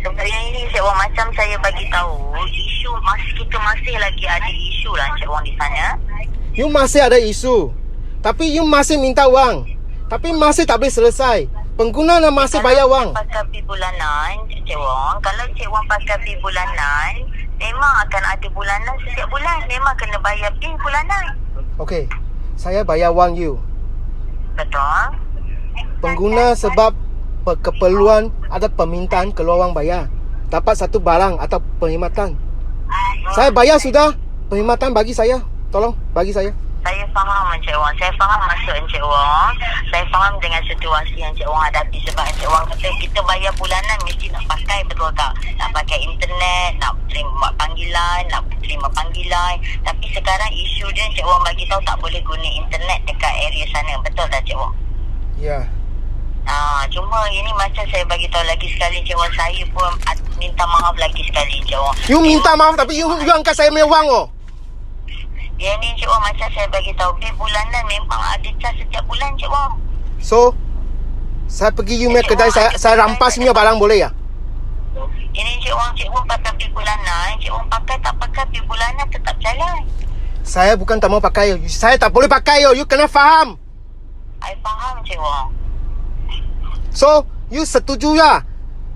Sebenarnya ini Cik Wang, macam saya bagi tahu, isu kita masih lagi ada isu lah Cik Wang di sana. You masih ada isu, tapi you masih minta wang, tapi masih tak boleh selesai. Pengguna nak masih bayar wang. Kalau pakai pi bulanan Cik Wang, kalau Cik Wang pakai pi bulanan, memang akan ada bulanan setiap bulan. Memang kena bayar bil bulanan. Okey, saya bayar wang you. Betul? Pengguna sebab keperluan ada permintaan keluar wang bayar, dapat satu barang atau perkhidmatan. Saya bayar sudah, perkhidmatan bagi saya. Tolong bagi saya. Saya faham Encik Wang. Saya faham maksud Encik Wang. Saya faham dengan situasi yang Encik Wang hadapi. Sebab Encik Wang kata kita bayar bulanan mesti nak pakai, betul tak? Nak pakai internet, nak terima panggilan, nak terima panggilan. Tapi sekarang isu dia Encik Wang bagi tahu tak boleh guna internet dekat area sana. Betul tak Encik Wang? Ya. Cuma ini macam saya bagi tahu lagi sekali Encik Wang, saya pun minta maaf lagi sekali Encik Wang. You minta maaf tapi you angkat saya punya wang oh. Yang ni Encik Wang, macam saya bagi tahu, bil bulanan memang ada cas setiap bulan Encik Wang. So, saya pergi you punya kedai, saya rampas punya barang boleh ya? Ini Encik Wang pakai bil bulanan, Encik Wang pakai tak pakai bil bulanan tetap jalan. Saya bukan tak mau pakai, saya tak boleh pakai you kena faham. I faham Encik Wang. So, you setuju ya?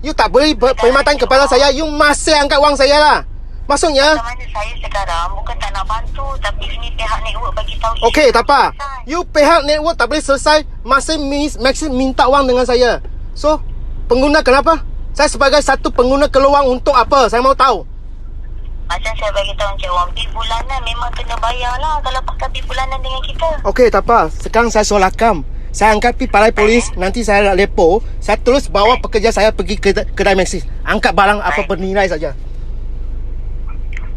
You tak boleh perkhidmatan kepada saya, you masih angkat wang saya lah. Maksudnya, Macam mana saya sekarang bukan tak nak bantu, tapi ini pihak network bagi tahu. okey, tak apa. You pihak network tak boleh selesai, masih minta wang dengan saya. So, pengguna kenapa? Saya sebagai satu pengguna keluar untuk apa? Saya mau tahu. Macam saya bagi tahu Encik Wang, bil bulanan memang kena bayar lah kalau pakai bil bulanan dengan kita. Okey, tak apa. Sekarang saya solakam. Saya angkat pergi balai polis, nanti saya nak lepo, saya terus bawa pekerja saya pergi ke kedai Maxis. Angkat barang apa bernilai saja.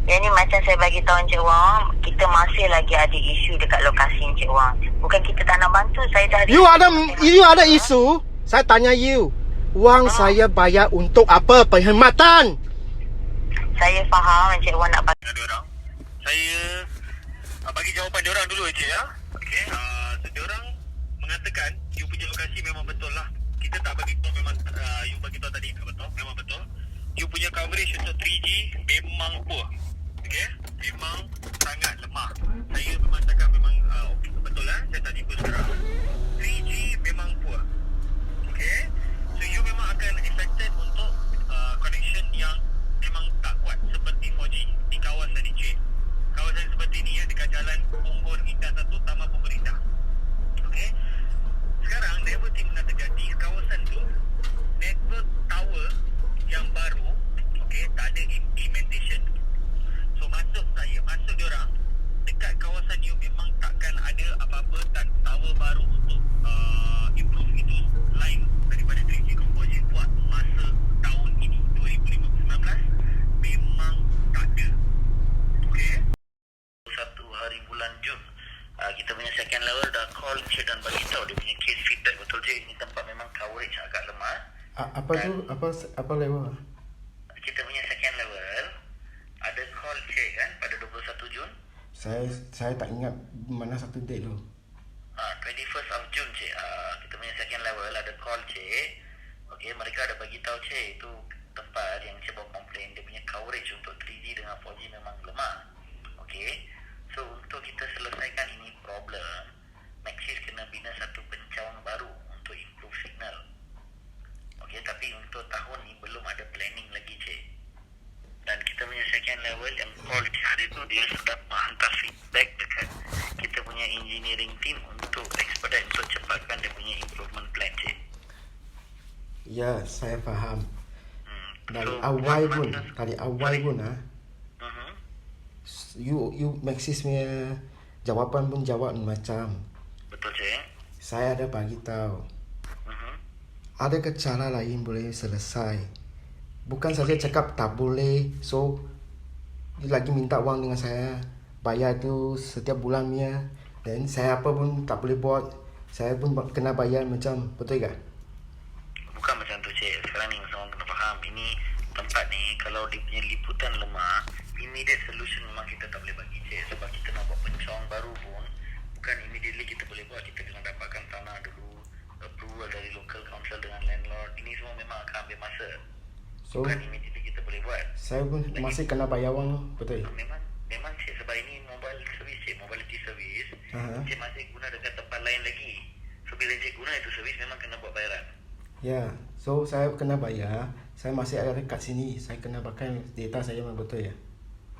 Yang ni macam saya bagi tahu Encik Wang, kita masih lagi ada isu dekat lokasi Encik Wang. Bukan kita tak nak bantu, saya dah You ada isu, saya tanya you. Wang saya bayar untuk apa? Perkhidmatan. Saya faham Encik Wang nak bagi diorang. Saya bagi jawapan diorang dulu Encik ya. Okey, so diorang mengatakan you punya lokasi memang betul lah. Kita tak bagi tahu memang you bagi tahu tadi tak betul, memang betul. You punya coverage untuk 3G memang poor. Okey, memang sangat lemah. Saya memang cakap memang betul lah. Saya tak tipu sekarang. 3G memang poor. Okey, so you memang akan affected untuk connection yang memang tak kuat seperti 4G di kawasan ini. Kawasan seperti ni ya, dekat jalan Punggol Indah 1 Taman Punggol Indah. Okey, sekarang network team mengatakan di kawasan tu network tower yang baru, okey, tak ada implementation. So maksud diorang dekat kawasan you memang takkan ada apa-apa dan tower baru untuk improve itu line daripada 3G ke 4G buat masa tahun ini 2019 memang tak ada. Okey, satu hari bulan Jun kita punya second level dah call Cik dan bagi tahu dia punya case feedback betul je ini tempat memang coverage agak lemah. Apa tu? Apa level? Kita punya second level ada call Cik kan pada 21 Jun. Saya tak ingat mana satu date tu. 21st of June Cik. Kita punya second level ada call Cik. Okey, mereka ada bagi tahu Cik itu tempat yang Cik bawa komplain dia punya coverage untuk 3G dengan 4G memang lemah. Okey. So untuk kita selesaikan ini problem, Maxis kena bina satu pencawang baru untuk improve signal. Okey, tapi untuk tahun ni belum ada planning lagi Cik. Dan kita punya second level yang call hari tu dia sudah hantar feedback dekat kita punya engineering team untuk expedite untuk cepatkan dia punya improvement plan Cik. Ya, saya faham. Dari So, awal pun you Maxis punya jawapan pun jawab macam betul Cik. saya ada bagi tahu. Adakah cara lain boleh selesai? Bukan saja cakap tak boleh, so dia lagi minta wang dengan saya, bayar tu setiap bulan punya. Dan saya apa pun tak boleh buat, saya pun kena bayar macam, betul tak? Bukan macam tu Cik. Sekarang ni orang kena faham, ini tempat ni kalau dia punya liputan lemah, immediate solution memang kita tak boleh bagi Cik. Sebab kita nak buat pencawang baru pun bukan immediately kita boleh buat. Kita kena dapatkan tanah dulu, approval dari local council dengan landlord. Ini semua memang akan ambil masa. So Bukan immediately kita boleh buat. saya pun masih kena bayar wang tu. Betul? Memang cik, sebab ini mobile service cik, mobility service. Cik masih guna dekat tempat lain lagi. So bila cik guna itu service memang kena buat bayaran. Ya, so saya kena bayar. Saya masih ada kat sini. Saya kena pakai data saya memang betul ya.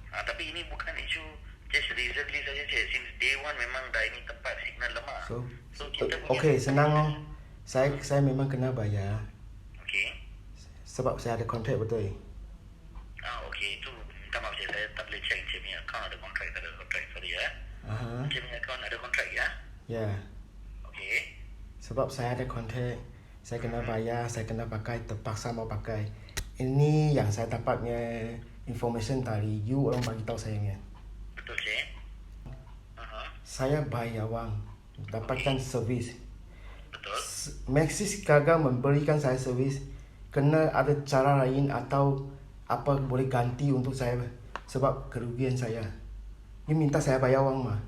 Tapi ini bukan isu just recently saja cik. Since day one memang dah ini tempat signal lemah. So kita punya okay, senang oh. Saya memang kena bayar. Okay. Sebab saya ada kontrak betul. Okay, itu minta maaf cik, saya tak boleh check cik punya account ada kontrak, tak ada kontrak, sorry ya. Cik punya account ada kontrak ya? Ya. Okay. Sebab saya ada kontrak, saya kena bayar, saya kena pakai, terpaksa mau pakai. Ini yang saya dapatnya information dari you orang bagi tahu saya ni. Betul cik. Saya bayar wang, dapatkan servis. Betul. Maxis gagal memberikan saya servis, kena ada cara lain atau apa boleh ganti untuk saya sebab kerugian saya. You minta saya bayar wang mah.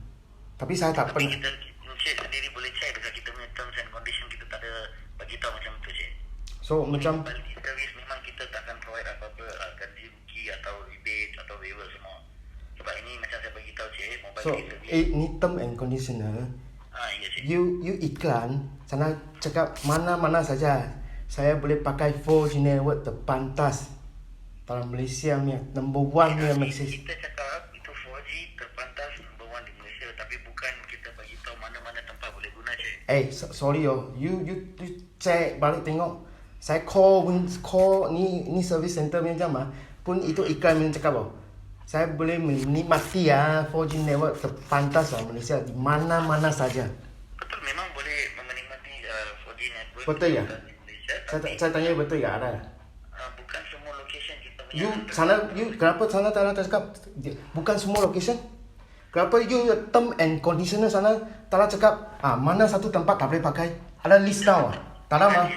Tapi saya tak Tapi pernah. kita cik sendiri boleh check dekat kita punya terms and condition, kita tak ada bagi tahu macam tu cik. So macam Quality service memang kita takkan provide apa-apa ganti rugi atau rebate atau waiver semua. Sebab ini macam saya bagi tahu cik, mobile so service. ni term and conditioner. Ya cik. You iklan sana cakap mana-mana saja saya boleh pakai 4G network terpantas dalam Malaysia punya number 1 punya Maxis. Kita cakap itu 4G terpantas number 1 di Malaysia, tapi bukan kita bagi tahu mana-mana tempat boleh guna cik. Sorry you check balik tengok. Saya call ni service center punya jam pun itu iklan yang cakap saya boleh menikmati 4G network terpantas dalam Malaysia di mana-mana saja. Betul, memang boleh menikmati 4G network Betul ya? di Malaysia. Tapi Saya tanya betul ya ada. bukan semua location kita punya. Kenapa sana tak cakap bukan semua location? Kenapa you term and conditioner sana tak cakap mana satu tempat tak boleh pakai? Ada list tau. Tak ada mah.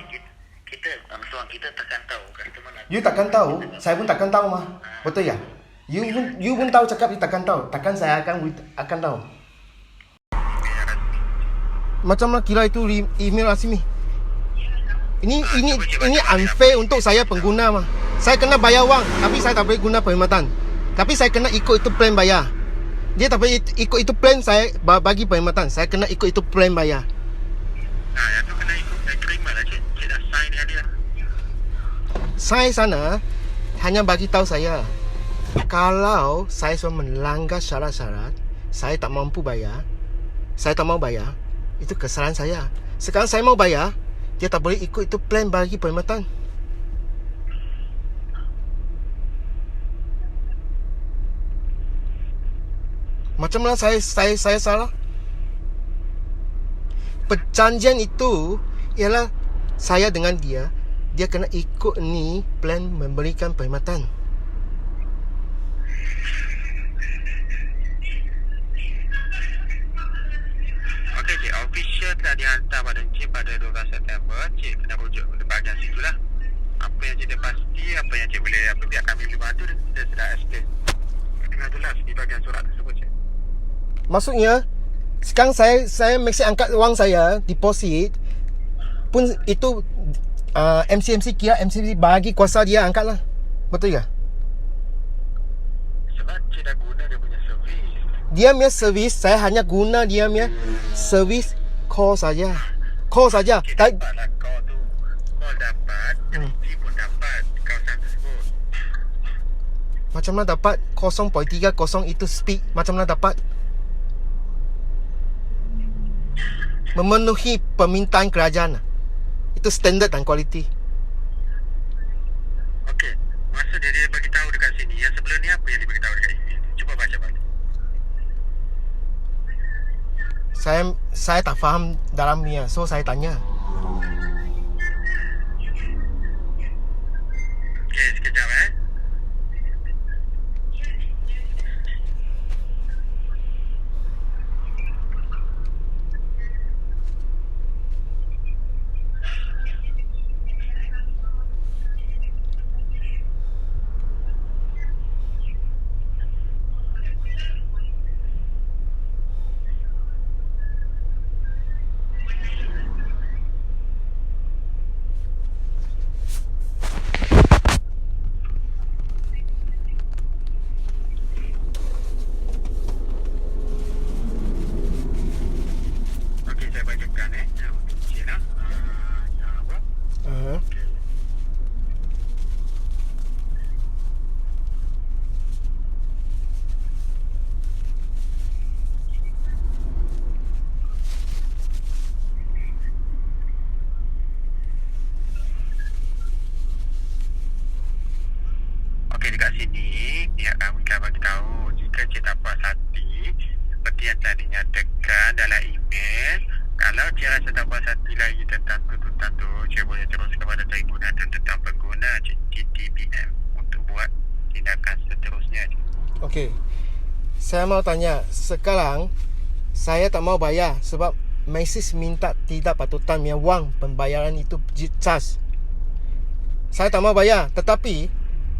Kita takkan tahu customer nak. You takkan tahu, saya pun takkan tahu mah. Betul ya? You pun tahu cakap you takkan tahu. Takkan saya akan tahu. Macam lah kira itu email rasmi. Ini unfair untuk saya pengguna mah. Saya kena bayar wang, tapi saya tak boleh guna perkhidmatan. Tapi saya kena ikut itu plan bayar. Dia tak boleh ikut itu plan saya bagi perkhidmatan. Saya kena ikut itu plan bayar. Yang tu kena ikut, terima lah cik. Cik dah sign dengan dia. Saya sana hanya bagi tahu saya kalau saya sudah melanggar syarat-syarat, saya tak mampu bayar, saya tak mau bayar, itu kesalahan saya. Sekarang saya mau bayar, dia tak boleh ikut itu plan bagi perkhidmatan. Macam mana saya salah? Perjanjian itu ialah saya dengan dia kena ikut ni plan memberikan perkhidmatan. Okey cik, official telah dihantar pada cik pada 12 September. Cik kena rujuk ke bahagian situ lah. Apa yang cik dah pasti, apa yang cik boleh, pihak kami boleh bantu, kita sudah explain dengan jelas di bahagian surat tersebut cik. Maksudnya sekarang saya mesti angkat wang saya deposit pun itu MCMC kira MCMC bagi kuasa dia angkat lah. Betul ke? Sebab cik dah guna dia punya servis. Dia punya servis, saya hanya guna dia punya servis call saja. Call saja. Cik dapatlah call tu. Call dapat, teliti pun dapat kawasan tersebut. Macam mana dapat 0.30 itu speed? Macam mana dapat? Memenuhi permintaan kerajaan. Itu standard dan kualiti. Okey, masa dia bagi tahu dekat sini, yang sebelum ni apa yang dia bagi tahu dekat email? Cuba baca balik. Saya tak faham dalamnya, so saya tanya. Okey, sekejap Okey. Saya mau tanya, sekarang saya tak mau bayar sebab Maxis minta tidak patutan punya wang pembayaran itu charge. Saya tak mau bayar, tetapi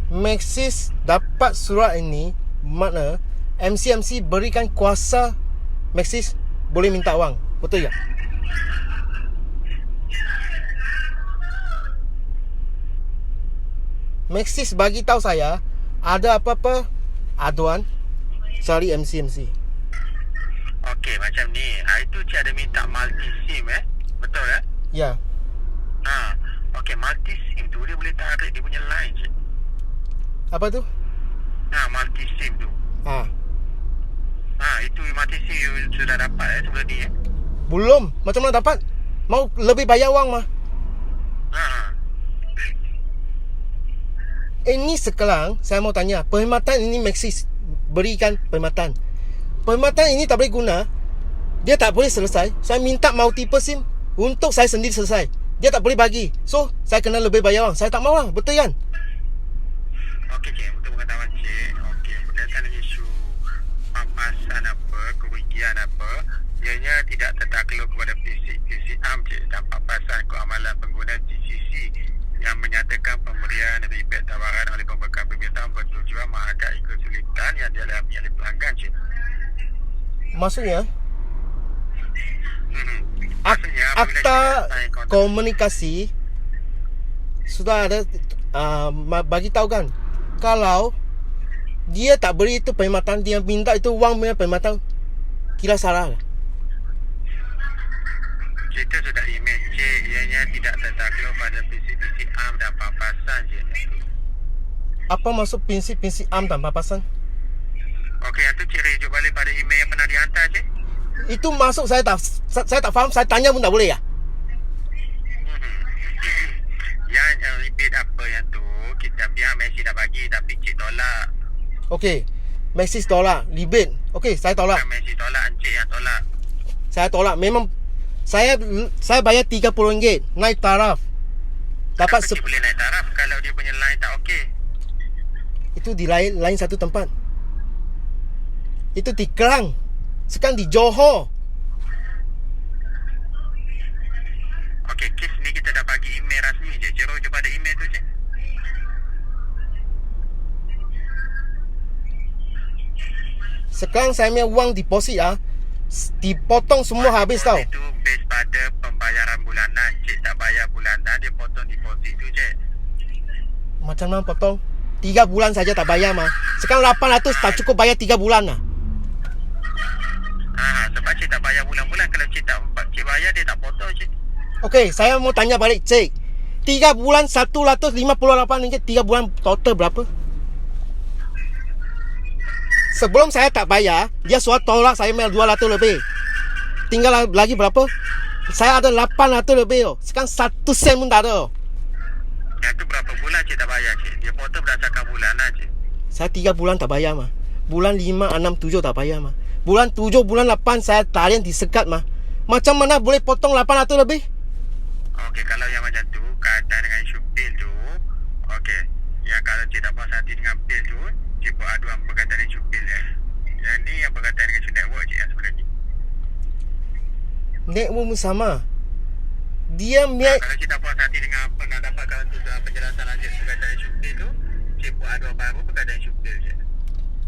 Maxis dapat surat ini, makna MCMC berikan kuasa Maxis boleh minta wang. Betul tak? Maxis bagi tahu saya ada apa-apa aduan cari MCMC. Okey, macam ni. Itu cik ada minta multi SIM Betul Ya. Okey, multi SIM tu dia boleh tarik dia punya line cik. Apa tu? Multi SIM tu. Itu multi SIM you sudah dapat sebelum ni Belum. Macam mana dapat? Mau lebih bayar wang mah. Ini sekarang saya mau tanya, perkhidmatan ini Maxis berikan perkhidmatan. Perkhidmatan ini tak boleh guna. Dia tak boleh selesai. Saya minta multiple SIM untuk saya sendiri selesai. Dia tak boleh bagi. So, saya kena lebih bayar wang. Saya tak mau lah. Betul kan? Okey cik, untuk pengetahuan cik. Okey, berkaitan dengan isu pampasan apa, kerugian apa, ianya tidak tertakluk kepada PCM cik, dan pampasan keamalan pengguna GCC yang menyatakan pemberian rebate tawaran oleh pembekal permintaan bertujuan menghargai kesulitan yang dialami oleh pelanggan cik. Maksudnya, Maksudnya akta komunikasi sudah ada bagi tahu kan, kalau dia tak beri itu perkhidmatan, dia minta itu wang punya perkhidmatan, kira salah lah. Kita sudah email cik, ianya tidak tertakluk pada prinsip-prinsip am dan pampasan cik. Apa maksud prinsip-prinsip am dan pampasan? Okey, yang tu cik rujuk balik pada email yang pernah dihantar cik. Itu masuk saya tak faham. Saya tanya pun tak boleh ya? Yang rebate apa yang tu kita pihak Messi dah bagi tapi cik tolak. Okey, Maxis tolak rebate. Okey, saya tolak. Messi tolak, encik yang tolak. Saya tolak. Memang saya bayar RM30 naik taraf. Dapat Kenapa cik boleh naik taraf kalau dia punya line tak okey? itu di lain satu tempat. Itu di Kelang. Sekarang di Johor. Okey, kes ni kita dah bagi email rasmi je. Cik rujuk pada email tu cik. Sekarang saya punya wang deposit dipotong semua habis tau. Itu base pada pembayaran bulanan. Cik tak bayar bulanan, dia potong deposit tu cik. Macam mana potong? 3 bulan saja tak bayar mah. Sekarang 800 tak cukup bayar 3 bulan lah. Sebab cik tak bayar bulan-bulan. Kalau cik bayar, dia tak potong cik. Okey, saya mau tanya balik cik. 3 bulan RM158, 3 bulan total berapa? Sebelum saya tak bayar, dia suruh tolak saya $200 lebih. Tinggal lagi berapa? Saya ada $800 lebih. Sekarang 1 sen pun tak ada. Yang tu berapa bulan cik tak bayar cik? Dia potong berdasarkan bulanan cik. Saya 3 bulan tak bayar mah. Bulan 5, 6, 7 tak bayar mah. Bulan 7, bulan 8 saya talian disekat mah. Macam mana boleh potong $800 lebih? Okey, kalau yang macam tu, kaitan dengan isu bil tu, okey. Yang kalau cik tak puas hati dengan bil tu, cik buat aduan berkaitan dengan isu bil Yang ni yang berkaitan dengan isu network cik yang sebenarnya. Network pun sama. Dia Kalau cik tak puas hati dengan apa nak dapatkan tu penjelasan lanjut berkaitan isu bil tu, cik buat aduan baru berkaitan isu bil cik.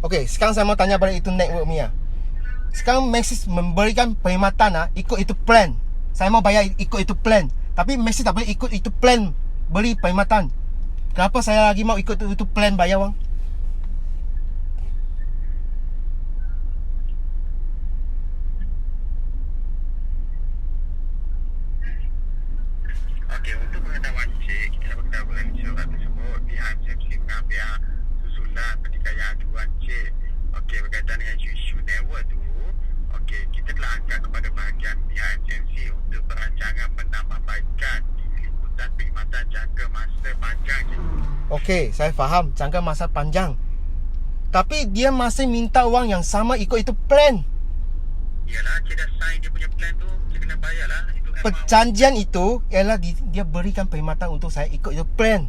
Okey, sekarang saya mau tanya balik itu network Mia. Sekarang Maxis memberikan perkhidmatan ikut itu plan. Saya mau bayar ikut itu plan. Tapi Maxis tak boleh ikut itu plan beli perkhidmatan. Kenapa saya lagi mau ikut itu plan bayar wang? Okey, untuk pengetahuan cik, kita dapat ketahui dalam surat tersebut pihak MCMC mengambil susulan ketika aduan cik. Okey, berkaitan dengan isu network tu, okey, kita telah angkat kepada bahagian pihak MCMC untuk perancangan penambahbaikan liputan perkhidmatan jangka masa panjang cik. Okey, saya faham jangka masa panjang. Tapi dia masih minta wang yang sama ikut itu plan. Yalah, cik dah sign dia punya plan tu, cik kena bayar lah. Itu Perjanjian itu ialah dia berikan perkhidmatan untuk saya ikut itu plan.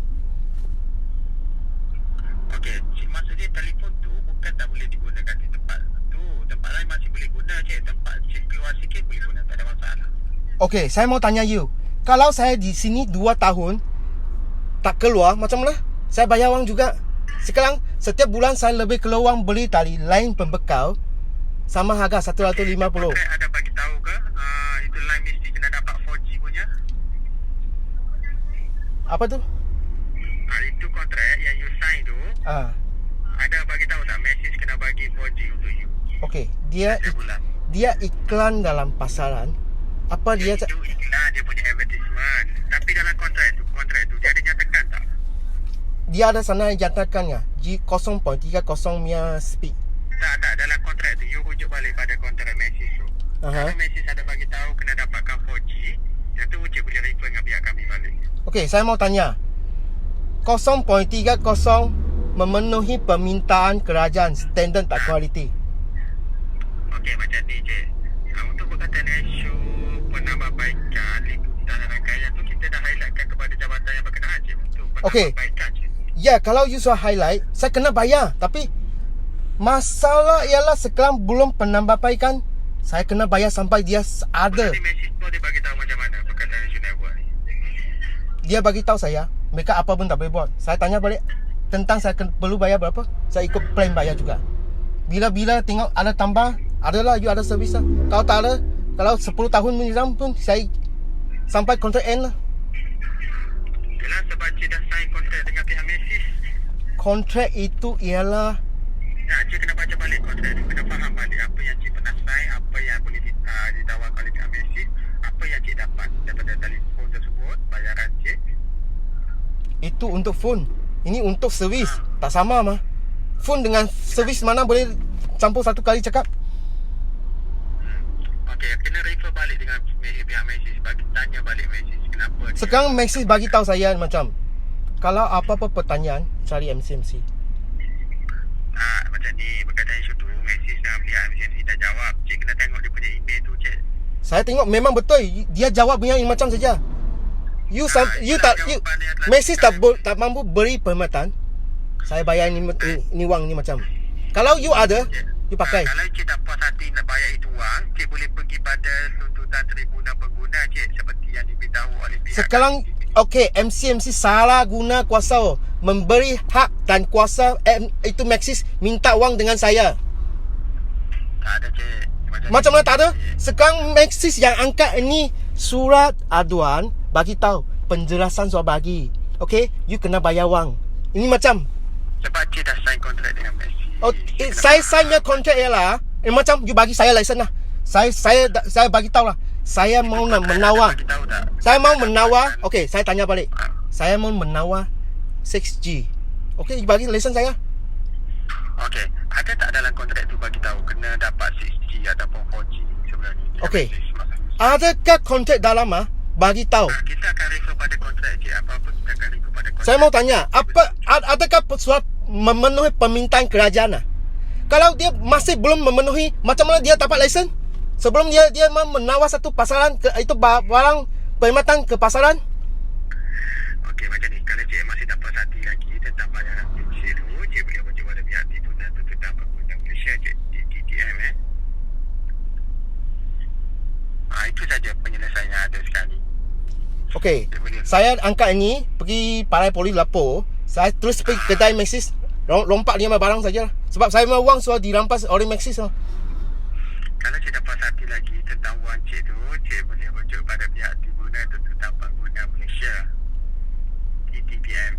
okey, cik maksud dia telefon tu bukan tak boleh Okey, saya mau tanya you. Kalau saya di sini 2 tahun tak keluar, macam mana? Saya bayar wang juga. Sekarang setiap bulan saya lebih keluar wang beli tali lain pembekal sama harga 150. Kontrak ada bagi tahu ke? Itu line mesti kena dapat 4G punya. Apa tu? Itu kontrak yang you sign tu. Ada bagi tahu tak message kena bagi 4G untuk you. Okey, dia iklan dalam pasaran. Apa dia Itu iklan, dia punya advertisement. Tapi dalam kontrak tu dia ada nyatakan tak? dia ada sana nyatakan ya G0.30 punya speed. Tak, dalam kontrak tu you rujuk balik pada kontrak message tu. Kalau message ada bagi tahu kena dapatkan 4G, yang tu Cik boleh refer dengan pihak kami balik. Okey, saya mau tanya. 0.30 memenuhi permintaan kerajaan standard tak kualiti? Okey, macam ni Cik. Untuk berkaitan dengan isu penambahbaikan liputan dan rangkaian tu, kita dah highlightkan kepada jabatan yang berkenaan Cik untuk penambahbaikan Cik. Ya, kalau you sudah highlight, saya kena bayar. Tapi masalah ialah sekarang belum penambahbaikan, saya kena bayar sampai dia ada. Nanti message tu dia bagi tahu macam mana berkaitan isu network ni. Dia bagi tahu saya, mereka apa pun tak boleh buat. Saya tanya balik tentang saya perlu bayar berapa, saya ikut plan bayar juga. Bila tengok ada tambah, adalah you ada servis lah. Kalau tak ada, kalau 10 tahun menjelang pun saya sampai kontrak end lah. Yelah, sebab Cik dah sign kontrak dengan pihak message. Kontrak itu ialah Cik kena baca balik kontrak tu, kena faham balik apa yang Cik pernah sign, apa yang boleh ditawarkan oleh pihak message, apa yang Cik dapat daripada telefon tersebut, bayaran Cik. itu untuk phone. Ini untuk servis. Tak sama mah. Phone dengan servis mana boleh campur satu kali cakap. Okey, kena refer balik dengan pihak message, bagi tanya balik message kenapa. Sekarang message bagi tahu saya macam, kalau apa-apa pertanyaan cari MCMC. Macam ni, berkaitan isu tu, message dengan pihak MCMC dah jawab. Cik kena tengok dia punya email tu Cik. Saya tengok memang betul dia jawab punya macam saja. You message tak mampu beri perkhidmatan. Saya bayar ni wang ni macam. Kalau you ada, you pakai. Kalau Cik tak puas hati nak bayar itu wang, Cik boleh pergi pada tuntutan Tribunal Pengguna Cik, seperti yang diberitahu oleh pihak. Sekarang okey, MCMC salah guna kuasa memberi hak dan kuasa itu Maxis minta wang dengan saya. Tak ada Cik. Macam mana tak ada? Sekarang Maxis yang angkat ini surat aduan bagi tahu penjelasan soal bagi. Okey, you kena bayar wang. Ini macam sebab Cik dah sign kontrak dengan Messi. Saya sign kontrak ialah macam you bagi saya lesen lah. Saya bagi tahu lah. Saya mau menawar. Saya mau menawar. Okey, saya tanya balik. Saya mau menawar 6G. Okey, you bagi lesen saya. Okey, ada tak dalam kontrak tu bagi tahu kena dapat 6G ataupun 4G sebenarnya? Okey. Adakah kontrak dalam bagi tahu? Kita akan refer pada kontrak Cik. Apa-apa kita akan refer pada kontrak. Saya mau tanya, adakah surat memenuhi permintaan kerajaan? Kalau dia masih belum memenuhi, macam mana dia dapat lesen? Sebelum dia menawar satu pasaran itu barang perkhidmatan ke pasaran? Okey, macam ni. Kalau Cik masih tak puas hati lagi tentang bayaran Cik tu, Cik boleh rujuk pada pihak Tribunal Tuntutan Pengguna Malaysia Cik, TTM itu saja penyelesaian yang ada sekarang ni. Okey, saya angkat ini pergi Parai Polis lapor. Saya terus pergi kedai Maxis, lompat dia barang saja. Sebab saya mau wang sudah dirampas oleh Maxis. Kalau Cik tak puas hati lagi tentang wang Cik tu, Cik boleh rujuk pada pihak Tribunal Tuntutan Pengguna Malaysia, TTPM.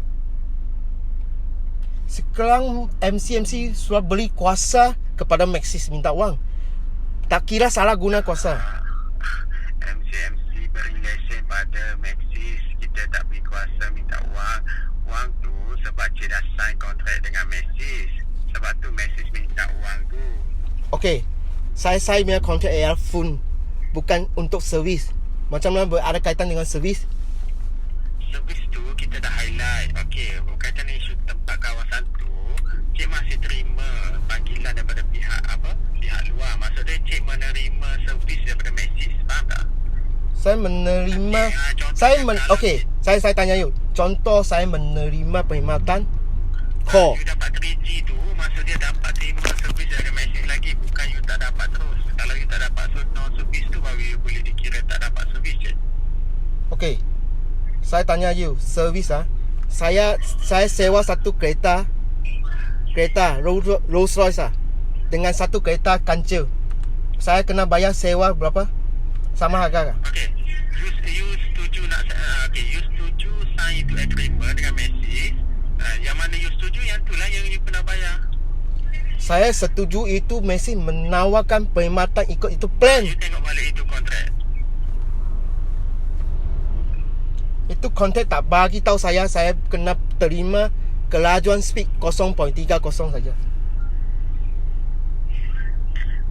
Sekarang MCMC sudah beri kuasa kepada Maxis minta wang. Tak kira salah guna kuasa. MCMC beri lesen pada Maxis. Kita tak beri kuasa minta wang. Wang tu sebab Cik dah sign kontrak dengan Maxis. Sebab tu Maxis minta wang tu. Okey, saya punya kontrak AR phone, bukan untuk servis. Macam mana ada kaitan dengan servis? Servis tu kita dah highlight. Okey, berkaitan dengan isu tempat kawasan tu, Cik masih terima panggilan daripada pihak pihak luar. Maksudnya Cik menerima servis daripada Maxis. Faham tak? Saya menerima okey, saya tanya you. Contoh saya menerima perkhidmatan call. You dapat 3G tu, maksud dia dapat terima servis dari Maxis lagi, bukan you tak dapat terus. Kalau you tak dapat no servis tu, baru you boleh dikira tak dapat servis Okey. Saya tanya you, servis Saya sewa satu kereta Rolls Royce dengan satu kereta kancil. Saya kena bayar sewa berapa? Sama harga kah? Okey. You setuju nak you setuju sign itu agreement dengan Messi. Yang mana you setuju, yang itulah yang you kena bayar. Saya setuju itu Messi menawarkan perkhidmatan ikut itu plan. You tengok balik itu kontrak. Itu kontrak tak bagi tahu saya kena terima kelajuan speed 0.30 saja.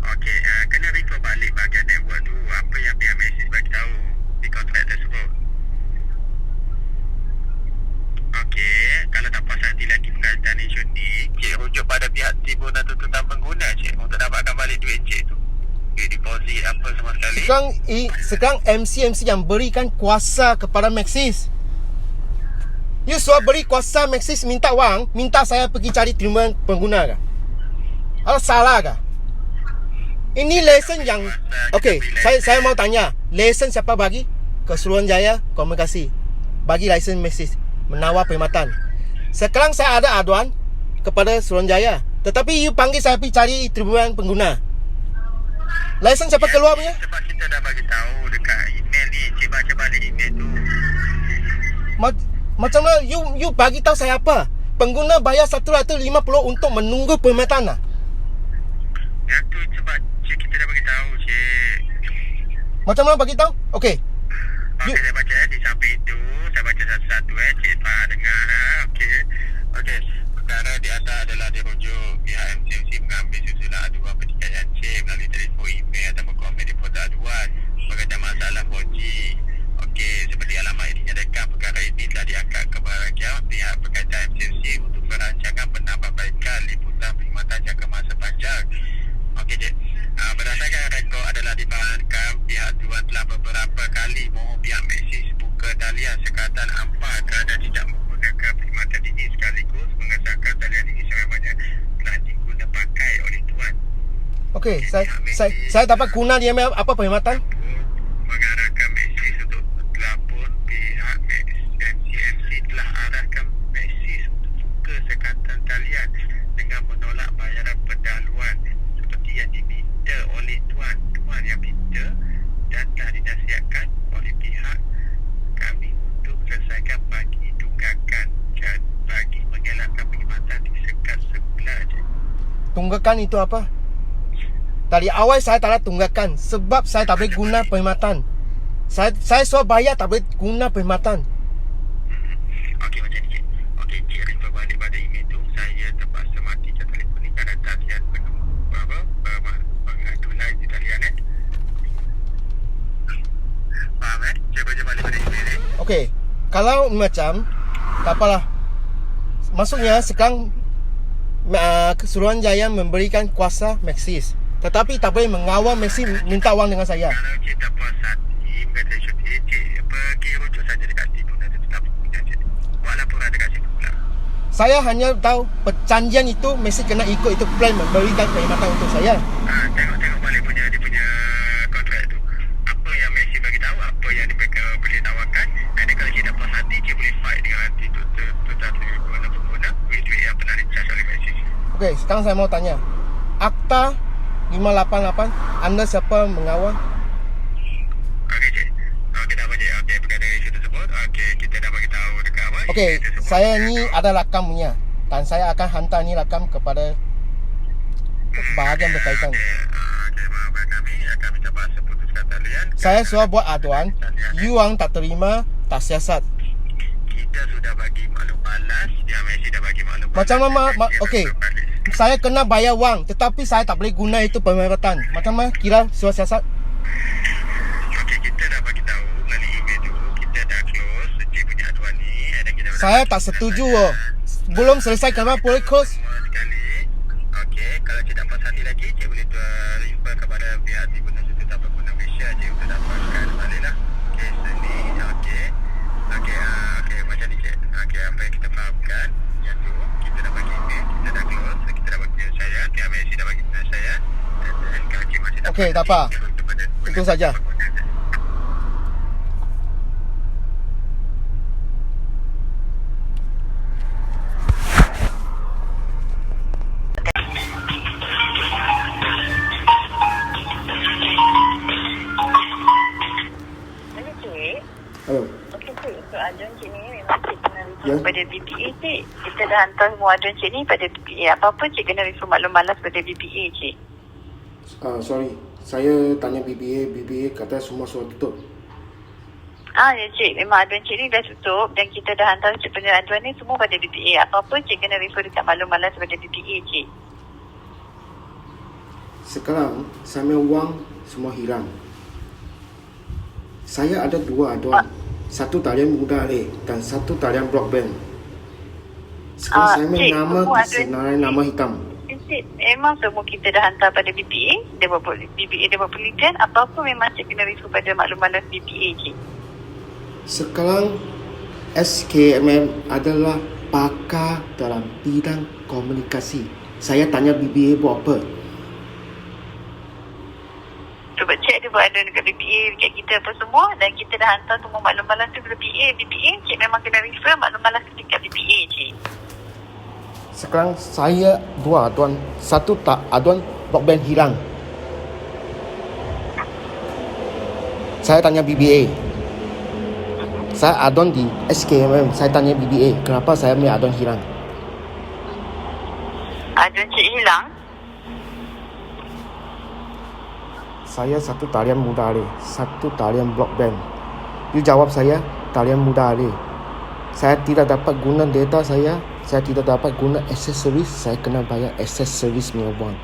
Okey, kena refer balik bahagian network tu apa yang pihak Messi bagi tahu di kontrak tersebut. Okey, kalau tak puas hati lagi berkaitan isu ni, cik rujuk pada pihak Tribun dan Tuntutan Pengguna cik untuk dapatkan balik duit cik tu. Duit deposit apa sama sekali. Sekarang MC yang berikan kuasa kepada Maxis. You suruh beri kuasa Maxis minta wang, minta saya pergi cari Tribun Pengguna kah? Atau salah kah? Ini lesen yang okey, saya mau tanya, lesen siapa bagi? Ke Suruhanjaya Komunikasi. Bagi lesen Maxis menawar perkhidmatan. Sekarang saya ada aduan kepada Suruhanjaya, tetapi you panggil saya pergi cari Tribun Pengguna. Lesen siapa keluar punya? Sebab kita dah bagi tahu dekat email ni, cik baca balik email tu. Macam mana you bagi tahu saya apa? Pengguna bayar 150 untuk menunggu perkhidmatan Yang tu sebab cik kita dah bagi tahu cik. Macam mana bagi tahu? Okey. Okey, saya baca di samping itu, saya baca satu-satu cik faham dengar. Okey. Perkara di atas adalah dirujuk pihak MCMC mengambil susulan aduan pertikaian cik melalui telefon, email ataupun komen di portal aduan berkaitan masalah 4G. Okey, seperti alamat ini nyatakan perkara ini telah diangkat ke bahagian pihak berkaitan MCMC untuk perancangan penambahbaikan liputan perkhidmatan jangka masa panjang. Okey cik, berdasarkan rekod adalah dibahankan pihak Tuan telah beberapa kali mohon pihak Maxis buka talian sekatan ampar kerana tidak menggunakan perkhidmatan ini sekaligus mengesahkan talian ini sebenarnya telah diguna pakai oleh Tuan. Okey, saya dapat guna dia apa perkhidmatan? Mengarahkan Maxis untuk telefon pihak MCMC telah arahkan Maxis untuk buka sekatan talian dengan menolak bayaran pendahuluan seperti yang diminta oleh Tuan yang minta dan telah dinasihatkan oleh pihak kami untuk selesaikan bagi tunggakan dan bagi mengelakkan perkhidmatan disekat sebelah je. Tunggakan itu apa? Dari awal saya tak ada tunggakan sebab saya tak boleh guna perkhidmatan. Saya suruh bayar tak boleh guna perkhidmatan. Okey, macam ni cik. Okey, cik refer balik pada email tu. Saya terpaksa mati je telefon ni kerana talian penuh pengaduan di talian faham Cik baca balik pada email ni. Okey, kalau macam tak apalah. Maksudnya sekarang Suruhanjaya memberikan kuasa Maxis, tetapi tak boleh mengawal Maxis minta wang dengan saya. Kalau cik tak puas hati berkata isu ni, cik pergi rujuk saja dekat situ dan tetap punya cik. Buat laporan dekat situ pula. Saya hanya tahu perjanjian itu mesti kena ikut itu plan memberikan perkhidmatan untuk saya. Tengok balik dia punya kontrak tu. Apa yang Messi bagi tahu, apa yang mereka boleh tawarkan. Dan kalau cik tak puas hati, cik boleh fight dengan tuntutan pengguna duit yang pernah dicas oleh Messi. Okey, sekarang saya mau tanya. Akta 588, anda siapa mengawal? Okey cik. Okey dah apa cik. Okey, perkara isu tersebut. Okey, kita dah bagi tahu dekat awak. Okey, saya ni ada rakam punya dan saya akan hantar ni rakam kepada bahagian berkaitan. Okey, maafkan kami terpaksa putuskan talian. Saya suruh buat aduan, you orang tak terima, tak siasat. Kita sudah bagi maklum balas, dia Messi dah bagi maklum balas. Macam mana okey. Saya kena bayar wang tetapi saya tak boleh guna itu perkhidmatan. Macam mana kira suruh siasat? Okey, kita dah bagi tahu melalui email tu, kita dah close cik punya aduan ni dan kita Saya tak setuju. Belum selesai kenapa boleh close? semua sekali. Okey, kalau cik tak puas hati lagi, cik boleh refer kepada pihak Tribun dan Tuntutan Pengguna Malaysia cik untuk dapatkan baliklah kes ni. Okey, macam ni cik. Okey, apa yang kita fahamkan yang tu, kita dah bagi email, kita dah close, kita dah bagi saya, pihak Messi dah bagi saya. Dan kalau cik masih tak Okey, tak apa. Itu saja. Ya. pada BPA cik. Kita dah hantar semua aduan cik ni pada BPA. Apa-apa cik kena refer maklum malas pada BPA cik. Sorry, saya tanya BBA kata semua sudah tutup. Ya cik, memang aduan cik ni dah tutup dan kita dah hantar cik punya aduan ni semua pada BPA. Apa-apa cik kena refer dekat maklum malas pada BPA cik. Sekarang saya punya wang semua hilang. Saya ada 2 aduan. Satu talian muda dan satu talian broadband. Sekarang saya punya cik, nama semua aduan sebenarnya nama hitam. Cik, memang semua kita dah hantar pada BPA. BPA dia buat penelitian. Apa-apa memang cik kena refer pada maklum malas BPA cik. Sekarang SKMM adalah pakar dalam bidang komunikasi. Saya tanya BBA buat apa? Cuba cek dia buat aduan dekat BPA dekat kita apa semua dan kita dah hantar semua maklum malas tu ke BPA cik memang kena refer maklum malas dekat BPA cik. Sekarang saya 2 aduan. Satu tak aduan broadband hilang. Saya tanya BBA. Saya aduan di SKMM. Saya tanya BBA. Kenapa saya punya aduan hilang? Aduan cik hilang. Saya satu talian muda satu talian broadband. You jawab saya talian muda Saya tidak dapat guna data saya tidak dapat guna aksesoris, saya kena bayar aksesoris punya wang.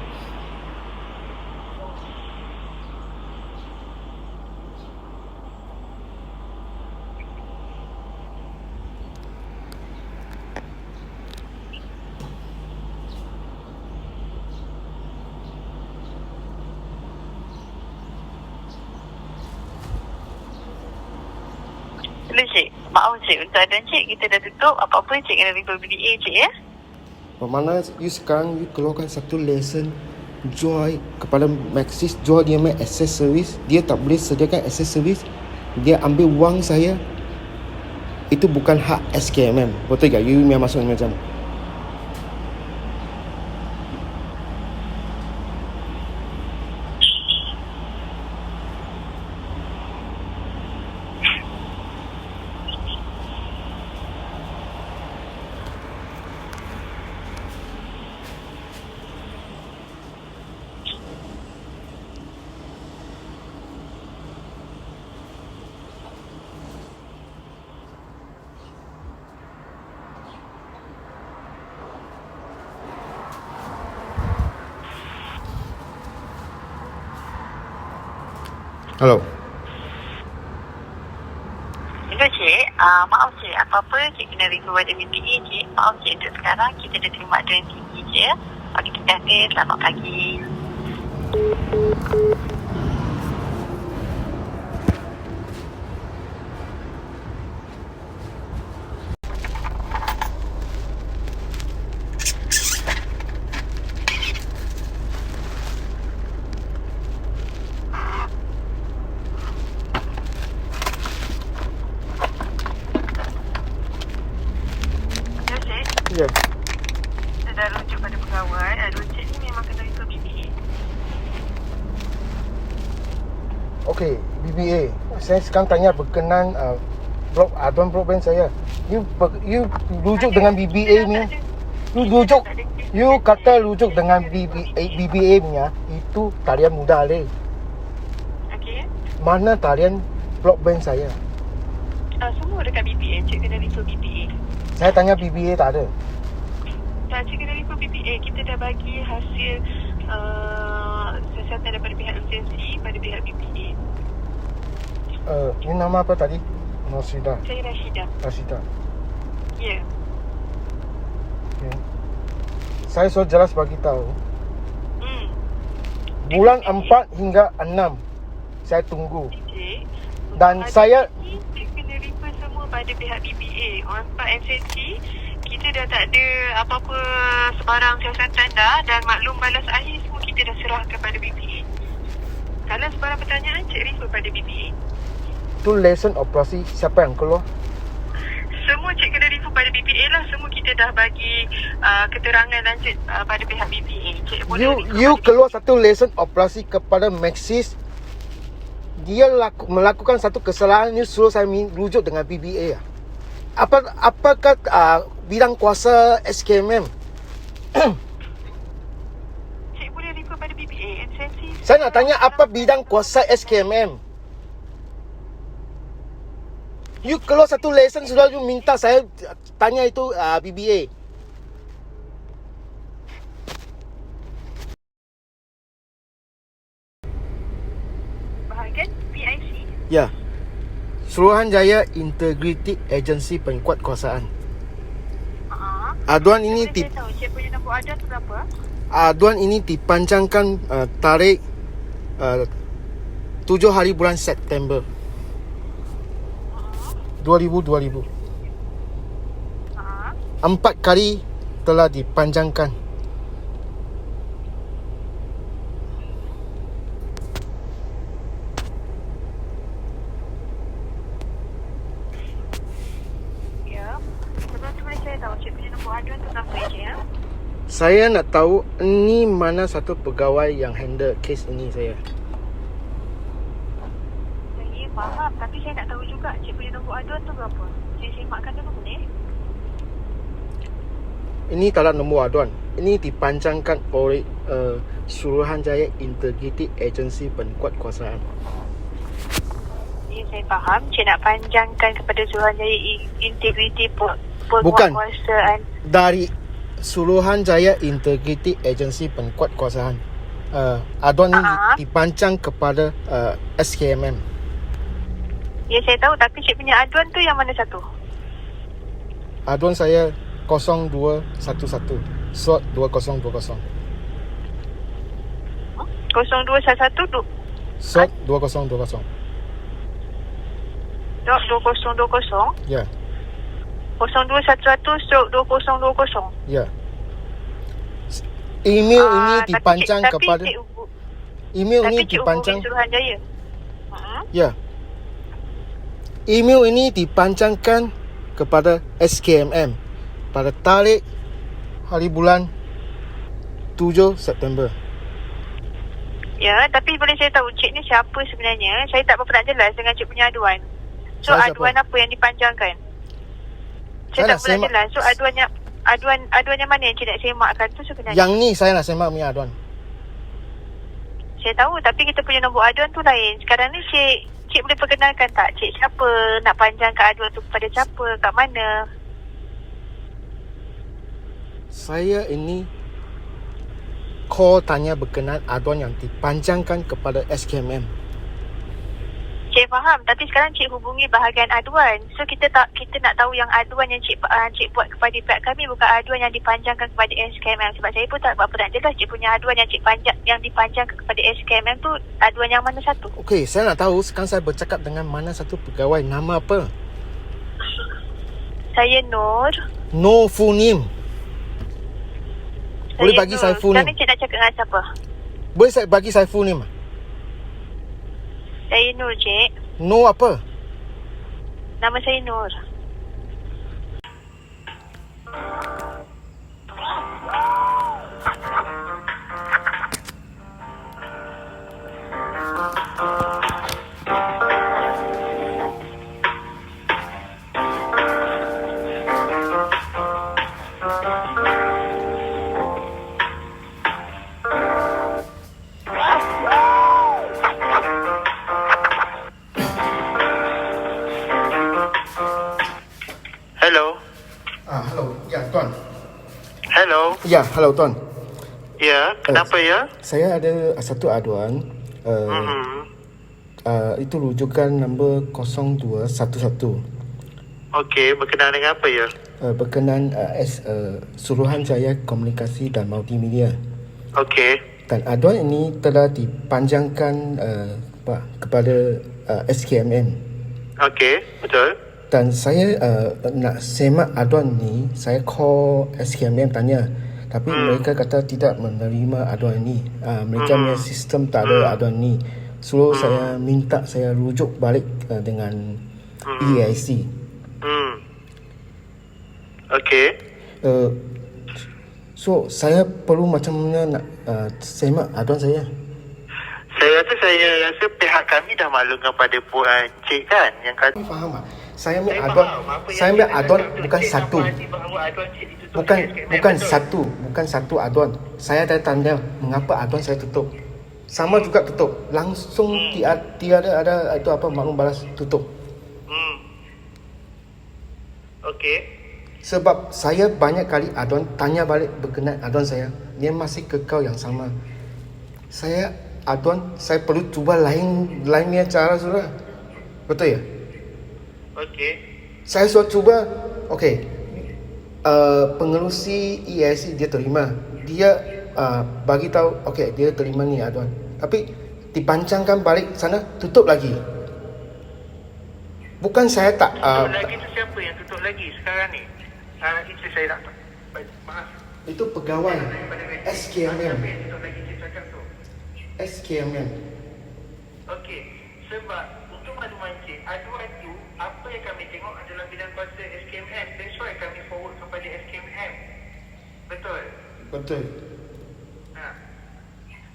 Boleh cik? Maaf cik, untuk aduan cik kita dah tutup. Apa-apa cik kena refer BPA cik ya. Bermakna you sekarang you keluarkan satu lesson jual kepada Maxis, jual dia punya aksesoris, dia tak boleh sediakan aksesoris, dia ambil wang saya. Itu bukan hak SKMM. Betul tak? You memang masuk macam Hello. Hello cik, maaf cik, apa-apa cik kena refer pada BPA cik. Maaf cik, untuk sekarang kita dah terima aduan tinggi cik ya. Okey, terima kasih, selamat pagi. Ya. Kita dah rujuk pada pegawai. Aduan cik ni memang kena refer BPA. Okey, BBA. Saya sekarang tanya berkenan aduan broadband saya. You rujuk dengan BBA ni. You kata rujuk dengan BBA punya itu talian muda Okey. Mana talian broadband saya? Semua dekat BPA cik kena refer BPA. Saya tanya BBA tak ada. Tak, cik kena refer BPA. Kita dah bagi hasil siasatan daripada pihak lisensi pada pihak BPA. Ini nama apa tadi? Rasida. Saya Rashidah. Ya. Okay. Saya sudah jelas bagi tahu. Bulan 4 hingga 6 saya tunggu. Cik, Dan saya cik kena refer semua pada pihak BPA. On part MCC, kita dah tak ada apa-apa sebarang siasatan dah dan maklum balas akhir semua kita dah serah kepada BPA. Kalau sebarang pertanyaan, cik refer pada BPA. tu lesson operasi siapa yang keluar? Semua cik kena refer pada BPA lah. Semua kita dah bagi keterangan lanjut pada pihak BPA. Cik boleh You keluar satu lesson operasi kepada Maxis. Dia melakukan satu kesalahan, you suruh saya rujuk dengan BBA lah. apakah bidang kuasa SKMM? Cik boleh refer pada BPA insentif. Saya nak tanya apa bidang kuasa SKMM? You keluar satu lesen sudah you minta saya tanya itu BBA. Bahagian PIC. Ya. Suruhanjaya Integrity Agency Penguatkuasaan. Aduan ini Boleh saya tahu cik punya nombor aduan tu berapa? aduan ini dipanjangkan tarikh 7 hari bulan September 2000. 4 kali telah dipanjangkan. Ya. Sebelum tu boleh saya tahu cik punya nombor aduan tu berapa cik ya? Saya nak tahu ni mana satu pegawai yang handle kes ini saya. Saya faham tapi saya nak tahu juga cik punya nombor aduan tu berapa. Saya semakkan dulu boleh? Ini tak ada nombor aduan. Ini dipanjangkan oleh Suruhanjaya Integrity Agency Penguatkuasaan. Ya saya faham cik nak panjangkan kepada Suruhanjaya Integrity Bukan. Penguatkuasaan. Dari Suruhanjaya Integrity Agency Penguatkuasaan. Aduan ini dipanjang kepada SKMM. Ya saya tahu tapi cik punya aduan tu yang mana satu? Aduan saya 0211 slot 2020. 0211 tu Slot 2020. dot 2020 Ya, 0211 stroke 2020. ya. Email ini Tapi dipanjang cik- kepada tapi email cik, ini tapi cik dipanjang. hubungi Suruhanjaya. Ya. Email ini dipanjangkan kepada SKMM pada tarikh hari bulan 7 September. Ya, tapi boleh saya tahu cik ni siapa sebenarnya? Saya tak berapa nak jelas dengan cik punya aduan. So Saya siapa? aduan apa yang dipanjangkan? Saya Saya nak tak berapa nak semak. jelas. So aduannya mana yang cik nak semakkan tu sebenarnya? Yang ni saya nak semak punya aduan. Saya tahu tapi kita punya nombor aduan tu lain. Sekarang ni cik boleh perkenalkan tak cik siapa nak panjangkan aduan tu kepada siapa, kat mana? Saya ini call tanya berkenaan aduan yang dipanjangkan kepada SKMM. Cik faham tapi sekarang cik hubungi bahagian aduan. So kita nak tahu yang aduan yang cik buat kepada pihak kami bukan aduan yang dipanjangkan kepada SKMM. Sebab saya pun tak berapa nak jelas cik punya aduan yang dipanjangkan kepada SKMM tu aduan yang mana satu? Okey, saya nak tahu sekarang saya bercakap dengan mana satu pegawai, nama apa? Saya Nur. No full name. Boleh Saya bagi Nur. saya full Sekarang name? ni cik nak cakap dengan siapa? Boleh saya bagi saya full name? Saya Nur cik. No apa? Nama saya Nur. Hello. Hello. Ya, tuan. Hello. Ya, hello tuan. Ya, kenapa ya? Saya ada satu aduan. Itu rujukan nombor 0211. Okey, berkenaan dengan apa ya? Berkenaan Suruhanjaya Komunikasi dan Multimedia. Okey. Dan aduan ini telah dipanjangkan kepada SKMM. Okey, betul. Dan saya nak semak aduan ni, saya call SKMM tanya. Tapi mereka kata tidak menerima aduan ini. Mereka punya sistem tak ada aduan ni. So saya minta saya rujuk balik dengan EIC. Okey. So saya perlu macam mana nak semak aduan saya? Saya rasa pihak kami dah maklumkan pada puan cik kan yang kata Faham tak? Saya punya Saya aduan, faham apa yang saya punya cik nak aduan cakap tu. bukan Cik satu. nampak bahawa aduan cik ditutup Bukan oleh SKMM, bukan betul? satu, bukan satu aduan. Saya ada tanda mengapa aduan saya tutup. Sama juga tutup. Langsung tiada ada itu apa maklum balas tutup. Okey. Sebab saya banyak kali aduan tanya balik berkenaan aduan saya, dia masih kekal yang sama. Saya aduan, saya perlu cuba lainnya cara saudara. Betul ya? Okey. Saya sudah cuba, okey. Pengerusi EIC dia terima. Dia bagi tahu, okey dia terima ni aduan. Tapi dipancangkan balik sana, tutup lagi. Bukan saya tak Tutup lagi tu siapa yang tutup lagi sekarang ni? Itu saya nak maaf. itu pegawai SKMM. Siapa yang tutup lagi cik cakap tu? SKMM. Okey. Sebab untuk makluman cik, aduan tu apa yang kami tengok adalah bidang kuasa SKMM. That's why kami forward kepada SKMM. Betul? Betul.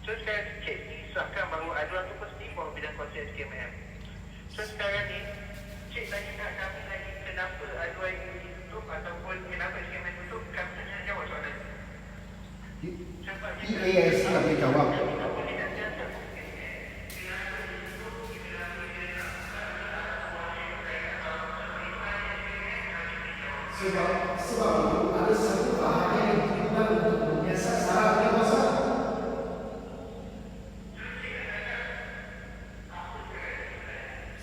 So sekarang cik disahkan bahawa aduan tu pasti bawah bidang kuasa SKMM. So sekarang ni cik tanya kat kami lagi kenapa aduan itu ditutup ataupun kenapa SKMM tutup, kami tanya jawab soalan tu. EIC tak boleh jawab. Sebab itu ada satu bahagian yang digunakan untuk menyiasat saraf dewasa.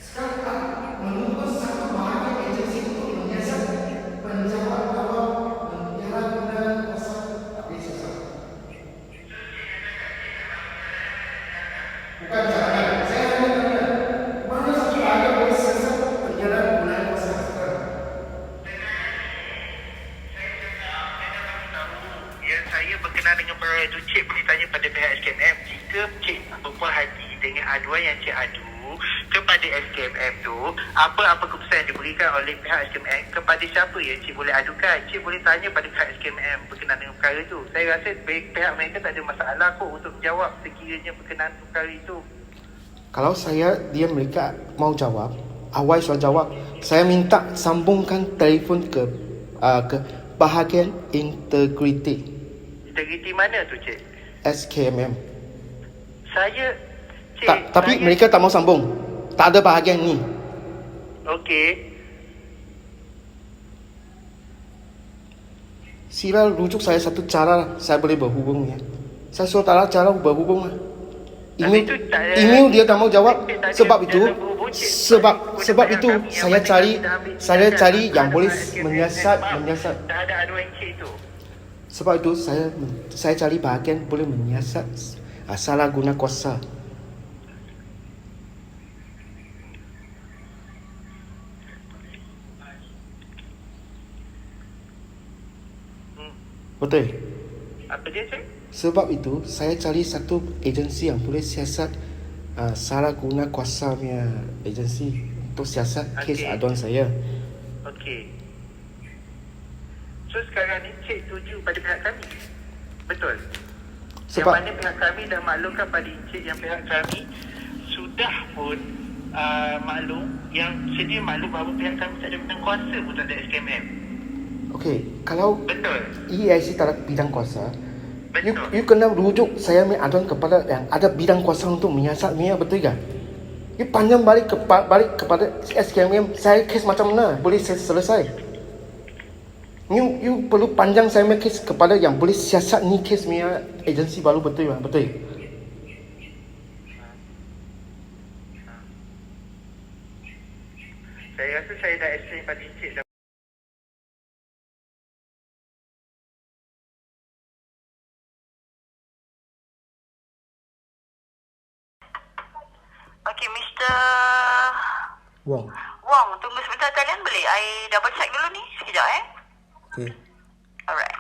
Sekarang menunggu satu bahagian agensi untuk menyiasat penjawab awal penyalahgunaan kuasa dewasa. Bukan jangan. Saya hanya tanya, mana satu bahagian boleh siasat penyalahgunaan kuasa dewasa? Yang saya berkenaan dengan perkara itu, cik boleh tanya pada pihak SKMM. Jika cik berpuas hati dengan aduan yang cik adu kepada SKMM tu, apa-apa keputusan yang diberikan oleh pihak SKMM, kepada siapa yang cik boleh adukan? Cik boleh tanya pada pihak SKMM berkenaan dengan perkara itu. Saya rasa pihak mereka tak ada masalah kok untuk menjawab sekiranya berkenaan perkara itu. Kalau dia mereka mau jawab, awal sudah jawab, saya minta sambungkan telefon ke bahagian integriti Integriti mana tu cik? SKMM. Saya Tapi mereka tak mau sambung. Tak ada bahagian ni. Okey. Sila rujuk saya satu cara saya boleh berhubung ya. Saya suruh tak ada cara berhubung lah. Email dia tak mau jawab. Sebab itu saya cari yang boleh menyiasat. Tak ada aduan cik tu. Sebab itu saya cari bahagian boleh menyiasat salah guna kuasa. Betul? Apa dia cik? Sebab itu saya cari satu agensi yang boleh siasat salah guna kuasa punya agensi untuk siasat kes Okey. aduan saya. Okey. So sekarang ni cik tuju pada pihak kami. Betul? Sebab yang mana pihak kami dah maklumkan pada cik yang pihak kami sudah pun maklum, yang sedia maklum bahawa pihak kami tak ada bidang kuasa pun tak ada SKMM. okey, kalau Betul? EIC tak ada bidang kuasa, Betul. you kena rujuk saya punya aduan kepada yang ada bidang kuasa untuk menyiasat punya, betul tak? You panjang balik kepada SKMM, saya kes macam mana boleh selesai? You perlu panjang saya punya kes kepada yang boleh siasat ni kes punya agensi baru, betul tak? Betul. Saya rasa saya dah explain pada cik dah. Okey, Mr. Wong. Wong, tunggu sebentar kalian boleh? I double check dulu ni. Sekejap Okey. Alright.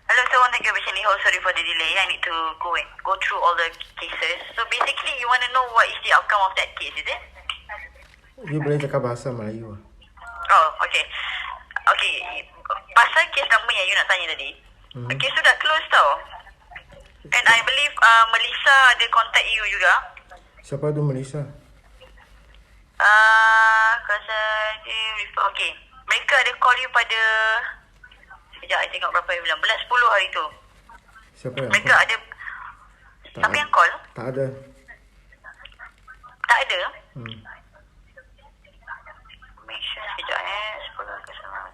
Hello, so thank you for patiently hold. Sorry for the delay. I need to go through all the cases. So basically, you want to know what is the outcome of that case, is it? You boleh cakap bahasa Melayu lah. Oh, okay. Okay. Pasal kes kamu yang you nak tanya tadi, Okay, so dah close tau. And I believe Melissa ada contact you juga. Siapa tu Malaysia? Okay. Mereka ada call you pada... Sekejap, I tengok berapa yang bilang. 11.10 hari tu. Siapa yang Mereka call? ada... Tak Siapa ada. yang call? Tak ada. Tak ada? Hmm. Make sure sekejap 10 ke sana.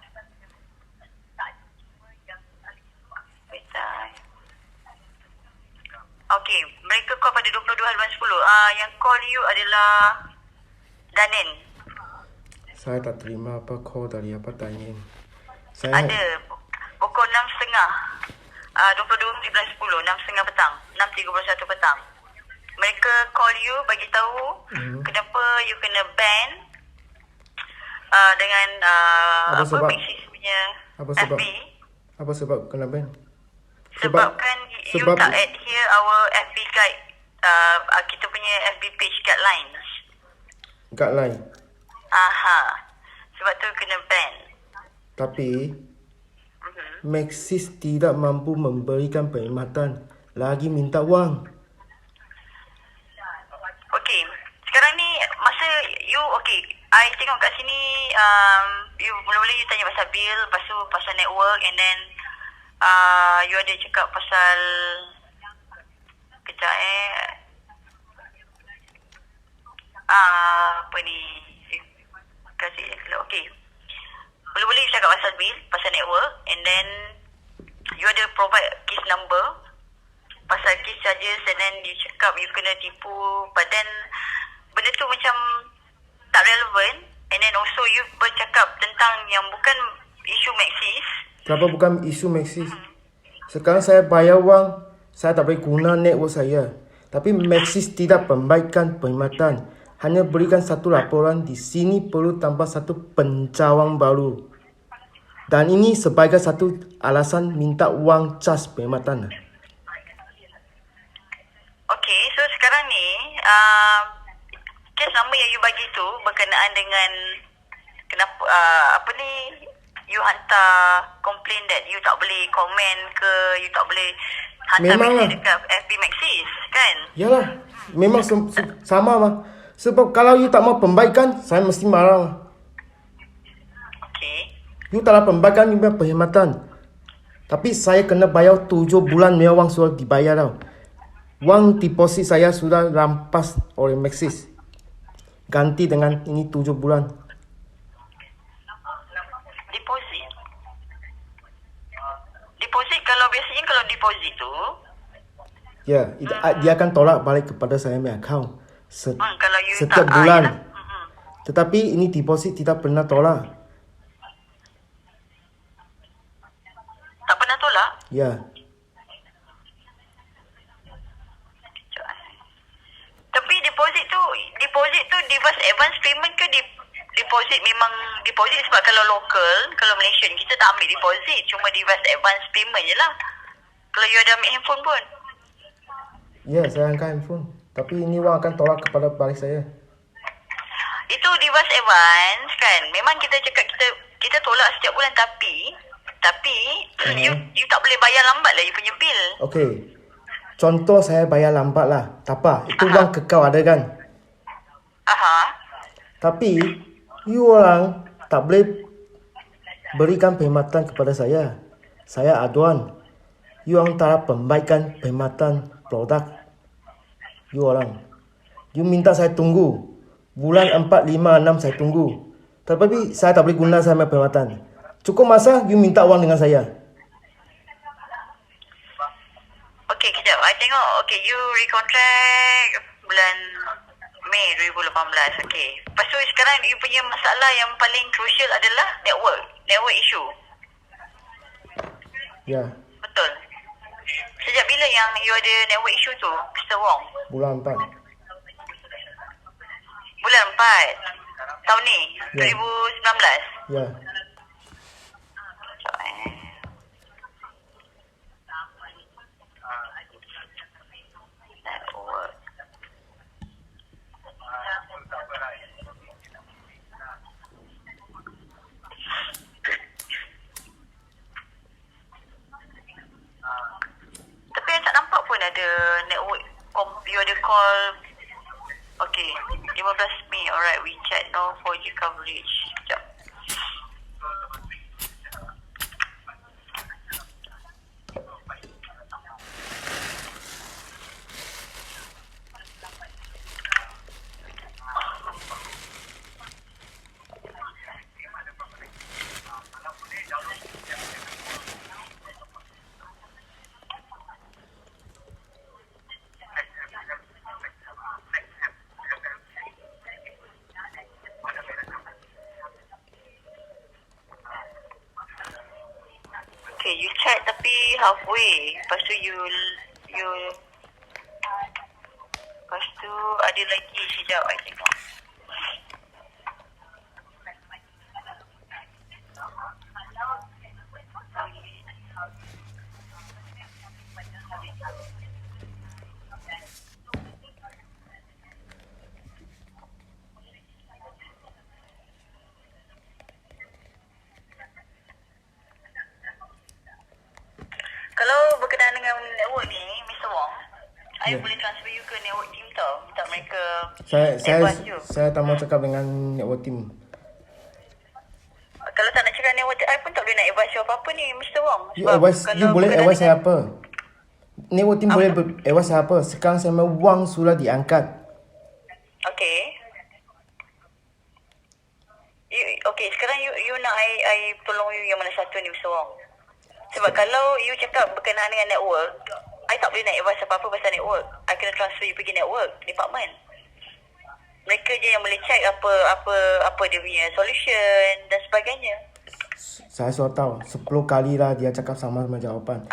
Okay, mereka call pada 22 halaman 10. Yang call you adalah Danin. Saya tak terima apa call dari apa tanya. Saya Ada pukul 6.30. 22.10, 6.30 petang, 6.31 petang. Mereka call you bagi tahu kenapa you kena ban dengan Apa sebab? Maxis punya Apa sebab? FB. Apa sebab kena ban? Sebabkan you sebab- tak adhere our FB guide, kita punya FB page guidelines. Guideline. Sebab tu kena ban. Tapi Maxis tidak mampu memberikan perkhidmatan, lagi minta wang. Okay, sekarang ni masa you I tengok kat sini you mula-mula you tanya pasal bill, lepas tu pasal network, and then you ada cakap pasal kejap apa ni kasih okay. Mula-mula you cakap pasal bill, pasal network, and then you ada provide case number pasal case charges, and then you cakap you kena tipu, but then benda tu macam tak relevan, and then also you bercakap tentang yang bukan isu Maxis. Kenapa bukan isu Maxis? Sekarang saya bayar wang, saya tak boleh guna network saya. Tapi Maxis tidak membaikkan perkhidmatan. Hanya berikan satu laporan, di sini perlu tambah satu pencawang baru. Dan ini sebagai satu alasan minta wang cas perkhidmatan. Okay, so sekarang ni kes nama yang you bagi tu berkenaan dengan kenapa you hantar complain that you tak boleh komen ke, you tak boleh hantar Memanglah. message dekat FB Maxis kan? Yalah, memang sama lah. Sebab kalau you tak mau pembaikan, saya mesti marah lah. Okay. You tak nak pembaikan, you punya perkhidmatan. Tapi saya kena bayar 7 bulan punya wang sudah dibayar tau. Wang deposit saya sudah rampas oleh Maxis. Ganti dengan ini 7 bulan. Deposit kalau biasanya kalau deposit tu Ya, dia akan tolak balik kepada saya punya account. kalau you Setiap tak bulan. yalah. Tetapi ini deposit tidak pernah tolak. Tak pernah tolak. Ya. Tapi deposit tu device advance payment ke deposit memang deposit, sebab kalau local, kalau Malaysian kita tak ambil deposit, cuma device advance payment je lah. Kalau you ada ambil handphone pun. Ya, saya angkat handphone. Tapi ini wang akan tolak kepada balik saya. Itu device advance kan. Memang kita cakap kita tolak setiap bulan, tapi you tak boleh bayar lambat lah you punya bill. Okey. Contoh saya bayar lambat lah. Tak apa. Itu wang kekal ada kan? Tapi you orang tak boleh berikan perkhidmatan kepada saya. Saya aduan. You orang tak pembaikan perkhidmatan produk. You orang. You minta saya tunggu. Bulan 4, 5, 6 saya tunggu. Tetapi saya tak boleh guna saya punya perkhidmatan. Cukup masa you minta wang dengan saya. Okay, kejap. I tengok, okay, you recontract bulan Mei 2018. Okay. Lepas tu sekarang you punya masalah yang paling crucial adalah network issue. Ya, Betul. Sejak bila yang you ada network issue tu, Mr. Wong? bulan 4. Bulan 4 tahun ni, Ya. 2019. Ya. Sekejap, Network. call. Okay, 15 Mei. Alright, WeChat no 4G coverage. Sekejap. Okay, you chat tapi halfway. Lepas tu you lepas tu ada lagi sekejap I tengok. Kalau berkenaan dengan network ni, Mr. Wong, I boleh transfer you ke network team tau. Minta mereka advise you. Saya tak mau cakap dengan network team. Kalau tak nak cakap network team, I pun tak boleh nak advise you apa-apa ni, Mr. Wong. You boleh advise saya apa? Network team boleh advise saya apa? Sekarang saya mau wang sudah diangkat. Okay. Okay, sekarang you nak I tolong you yang mana satu ni, Mr. Wong? Sebab kalau you cakap berkenaan dengan network, I tak boleh nak advise apa-apa pasal network. I kena transfer you pergi network department. Mereka je yang boleh check apa dia punya solution dan sebagainya. Saya sudah tahu 10 kali lah dia cakap sama jawapan.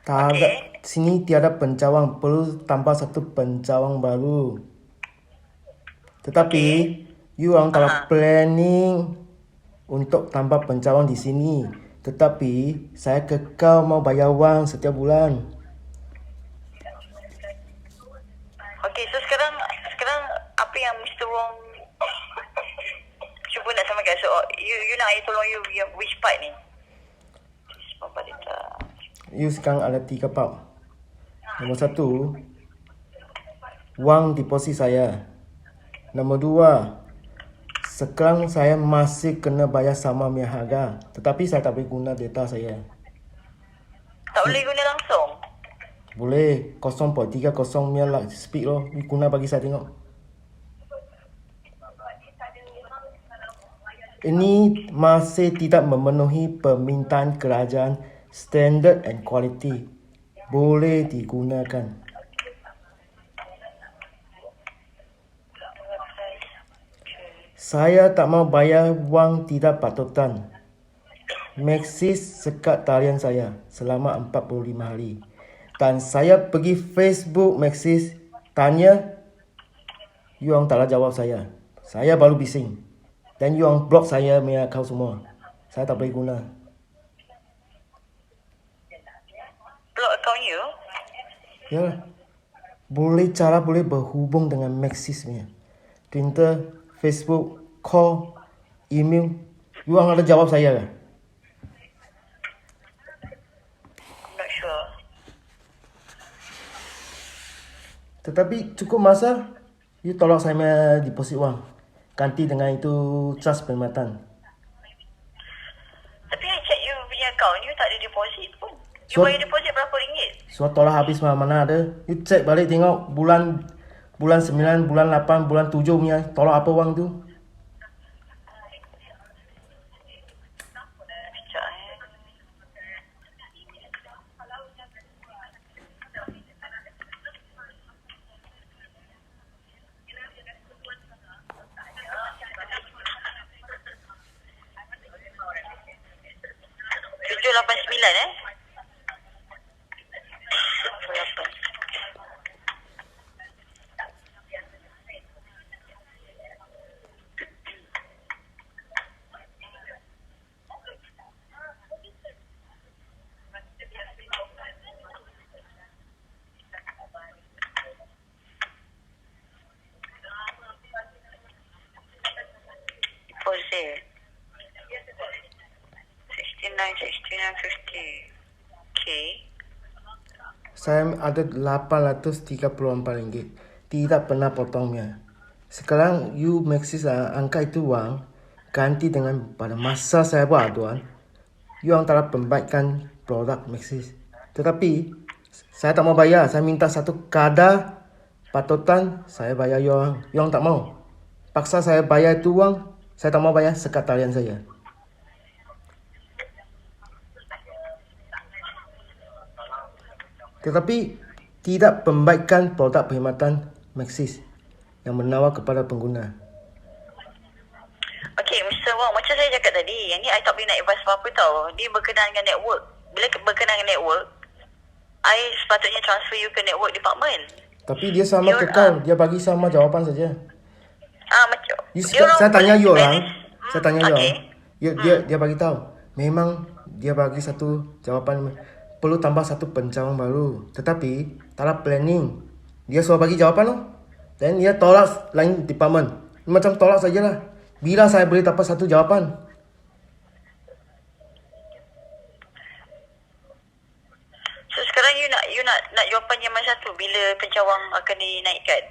Okay. Sini tiada pencawang, perlu tambah satu pencawang baru. Tetapi you orang kalau planning untuk tambah pencawang di sini. Tetapi saya kekal mau bayar wang setiap bulan. Okay, so sekarang apa yang Mr. Wong cuba nak sampaikan? So you nak I tolong you which part ni? You sekarang ada 3 part. Nombor 1, wang deposit saya. Nombor 2, sekarang saya masih kena bayar sama punya harga. Tetapi saya tak boleh guna data saya. Tak boleh guna langsung? Boleh. 0.30 punya lah speed loh. You guna bagi saya tengok. Ini masih tidak memenuhi permintaan kerajaan standard and quality. Boleh digunakan. Saya tak mau bayar wang tidak patutan. Maxis sekat talian saya selama 45 hari. Dan saya pergi Facebook Maxis tanya, you orang taklah jawab saya. Saya baru bising. Dan you orang block saya punya account semua. Saya tak boleh guna. Block account you? Ya. Boleh berhubung dengan Maxis punya. Twitter, Facebook, call, email. You orang ada jawab saya ke? Not sure. Tetapi cukup masa, you tolak saya punya deposit wang. Ganti dengan itu trust perkhidmatan. Tapi I check you punya account, you tak ada deposit pun. You So- bayar deposit berapa ringgit? So tolak habis mana ada. You check balik tengok bulan 9, bulan 8, bulan 7 punya tolak apa wang tu. Sekejap $789 deposit 69.50. Okay. Saya ada RM834. tidak pernah potongnya. Sekarang you Maxis angkat itu uang ganti dengan pada masa saya buat tuan. You yang telah pembaikkan produk Maxis. Tetapi saya tak mau bayar. Saya minta satu kadar patutan saya bayar you orang. You orang tak mau. Paksa saya bayar itu uang. Saya tak mau bayar sekat talian saya. Tetapi tidak pembaikkan produk perkhidmatan Maxis yang menawar kepada pengguna. Okey, Mr. Wong, macam saya cakap tadi, yang ni I tak boleh nak advice apa-apa tau. Dia berkenaan dengan network. Bila berkenaan dengan network, I sepatutnya transfer you ke network department. Tapi dia sama kekal. Dia bagi sama jawapan saja. Macam Saya tanya you orang. Saya tanya you okay. orang. Dia bagi tahu. Memang dia bagi satu jawapan. Perlu tambah satu pencawang baru. Tetapi taklah planning. Dia suruh bagi jawapan loh. Dan dia tolak lain department. Macam tolak sajalah. Bila saya boleh dapat satu jawapan? So sekarang you nak jawapan yang mana satu bila pencawang akan dinaikkan?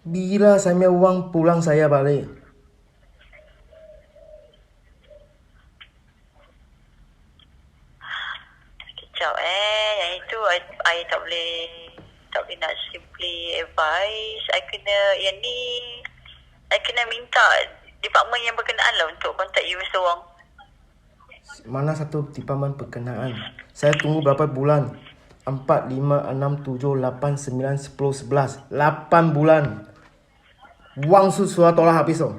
Bila saya punya uang pulang saya balik. Kejap yang itu I tak boleh nak simply advice. I kena minta department yang berkenaan lah untuk kontak you Mr. Wong. Mana satu departmen berkenaan? Saya tunggu berapa bulan? 4, 5, 6, 7, 8, 9, 10, 11. 8 bulan. Wang sudah tolak habis oh.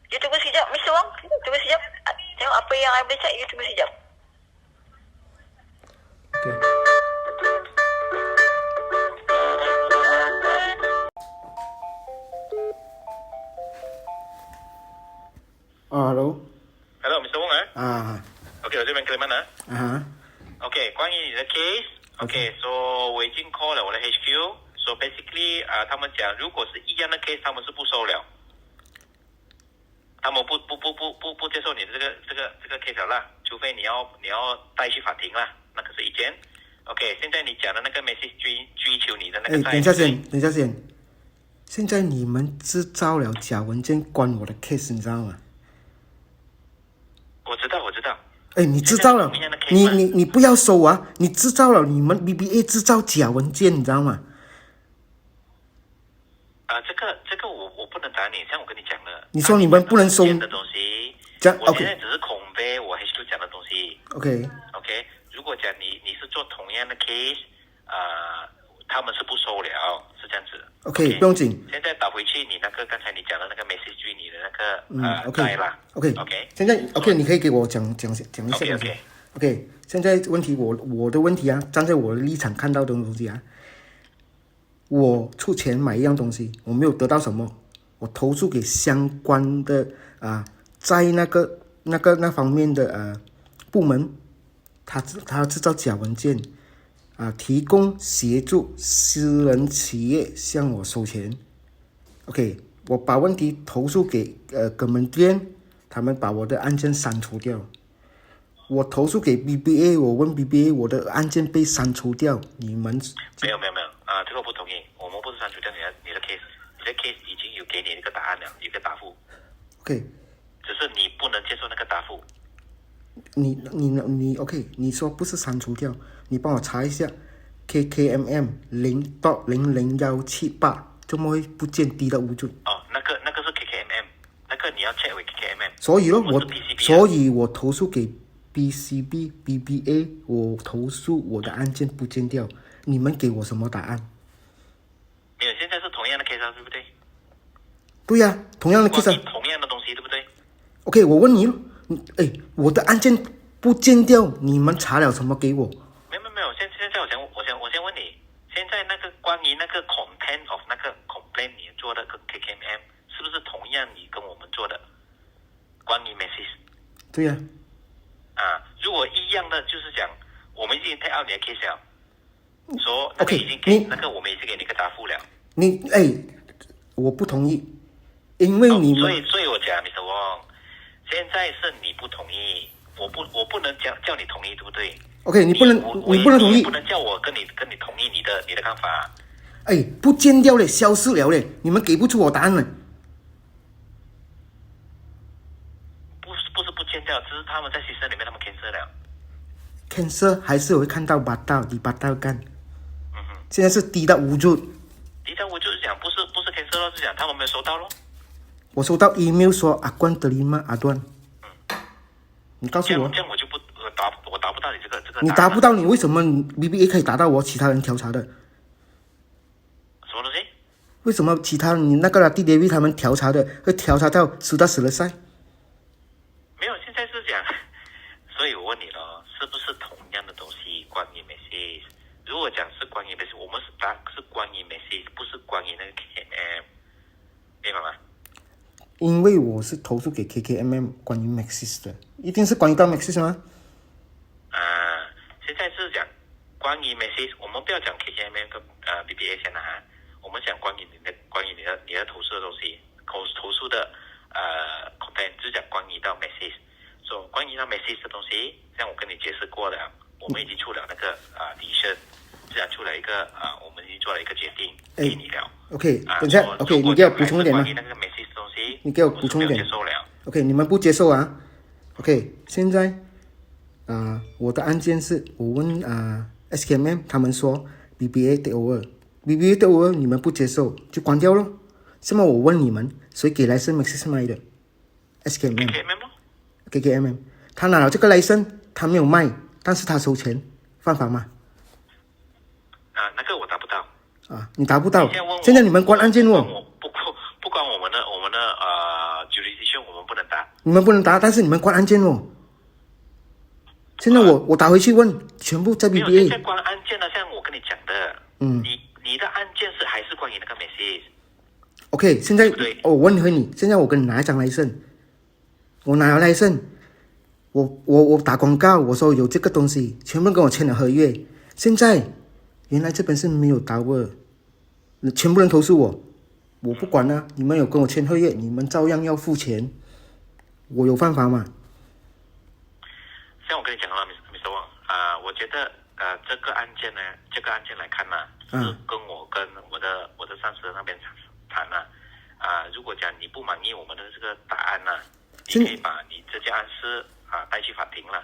You tunggu sekejap Mr. Wong. Tunggu sekejap. Tengok apa yang I boleh cakap. You tunggu sekejap. Okay. Hello. Hello, Mr. Wong OK， 我这边 Clement OK， 关于你的 case，OK， so 我已经 call 了我的 HQ，so basically 他们讲如果是一样的 case， 他们是不收了，他们不接受你的这个 case 了啦，除非你要带去法庭啦，那个是一件。OK， 现在你讲的那个 message 追求你的那个。等一下先，现在你们制造了假文件关我的 case， 你知道吗？我知道。你制造了，你不要收啊！你制造了，你们 BBA 制造假文件，你知道吗？这个我不能答你，像我跟你讲的。你说你们不能收的东西，我现在只是convey我 HQ 讲的东西。OK， 如果讲你是做同样的 case，他们是不收了，是这样子。OK， 不用紧。现在打回去你那个刚才你讲的那个 message 你的那个带啦。OK， 现在 OK， 你可以给我讲一下东西。OK， 现在问题我的问题啊，站在我的立场看到的东西啊，我出钱买一样东西，我没有得到什么，我投诉给相关的在那方面的部门，他制造假文件。提供协助私人企业向我收钱 OK， 我把问题投诉给Kementerian，他们把我的案件删除掉。我投诉给 BBA， 我问 BBA 我的案件被删除掉，你们没有这个不同意，我们不是删除掉你的 case， 你的 case 已经有给你一个答案了，一个答复。OK， 只是你不能接受那个答复。你 OK， 你说不是删除掉，你帮我查一下 KKMM 0.00178，怎么会不见低到无准？那个是 KKMM， 那个你要 check 回 KKMM。所以我投诉给 BCB BBA， 我投诉我的案件不见掉，你们给我什么答案？没有，现在是同样的 case 对不对？对呀，同样的 case。同样的东西对不对 ？OK， 我问你了。我的案件不见掉，你们查了什么给我？没有，现在我先问你，现在那个关于那个 content of 那个 complaint 你做的 KKMM 是不是同样你跟我们做的？关于 message。对呀。如果一样的，就是讲我们已经 take out 你的 case 了，说OK， 已经给那个我们已经给你个答复了。我不同意，因为你们。所以我讲 Mr. Wong。现在是你不同意，我不能叫你同意，对不对？ OK， 你不能同意，不能叫我跟你同意你的看法。哎，不见掉嘞，消失了嘞，你们给不出我答案了。不是不见掉，只是他们在system里面他们 cancel 了。cancel 还是我会看到di batal kan。现在是低到wujud。低到wujud 是讲不是 cancel 咯，是讲他们没有收到咯。我收到 email 说akuan terima aduan。你告诉我。这样我就不我达不到你这个。你达不到，你为什么 BBA 可以达到我其他人调查的？什么东西？为什么其他你那个弟 David 他们调查的会调查到sudah selesai？没有，现在是讲，所以我问你了，是不是同样的东西关于 message？ 如果讲是关于 message， 我们是关于 message， 不是关于那个 KKM， 明白吗？因为我是投诉给 KKMM 关于 Maxis 的，一定是关于到 Maxis 吗？现在是讲关于 message， 我们不要讲 KKMM 跟BBA 先了哈，我们讲关于你的投诉的东西，投诉的content 就是讲关于到 message， 所以关于到 message 的东西，像我跟你解释过了，我们已经出了那个decision， 这样出了一个我们已经做了一个决定给你了。OK， 等一下 ，OK， 你给我补充一点吗？关于那个 message 的东西，你给我补充一点。接受了。OK， 你们不接受啊 ？OK， 现在我的案件是我问SKMM， 他们说 BBA take over，BBA take over， 你们不接受就关掉咯。现在我问你们，谁给license Maxis 卖的 ？SKMM。KKMM， 他拿了这个license，他没有卖，但是他收钱，犯法吗？那个我达不到。你达不到。现在你们关案件哦。不关我们的jurisdiction， 我们不能答。你们不能答，但是你们关案件哦。现在我打回去问，全部在 BBA。没有，现在关案件了，像我跟你讲的。你的案件还是关于那个 message。OK， 现在我问回你，现在我跟你拿一张license，我拿了license，我打广告，我说有这个东西，全部跟我签了合约。现在原来这边是没有tower，全部人投诉我不管啊，你们有跟我签合约，你们照样要付钱，我有犯法吗？像我跟你讲了 ，Mr. Wang， 我觉得这个案件来看呢，是跟我的上司那边谈了，如果讲你不满意我们的这个答案呢，你可以把你这件案事带去法庭了。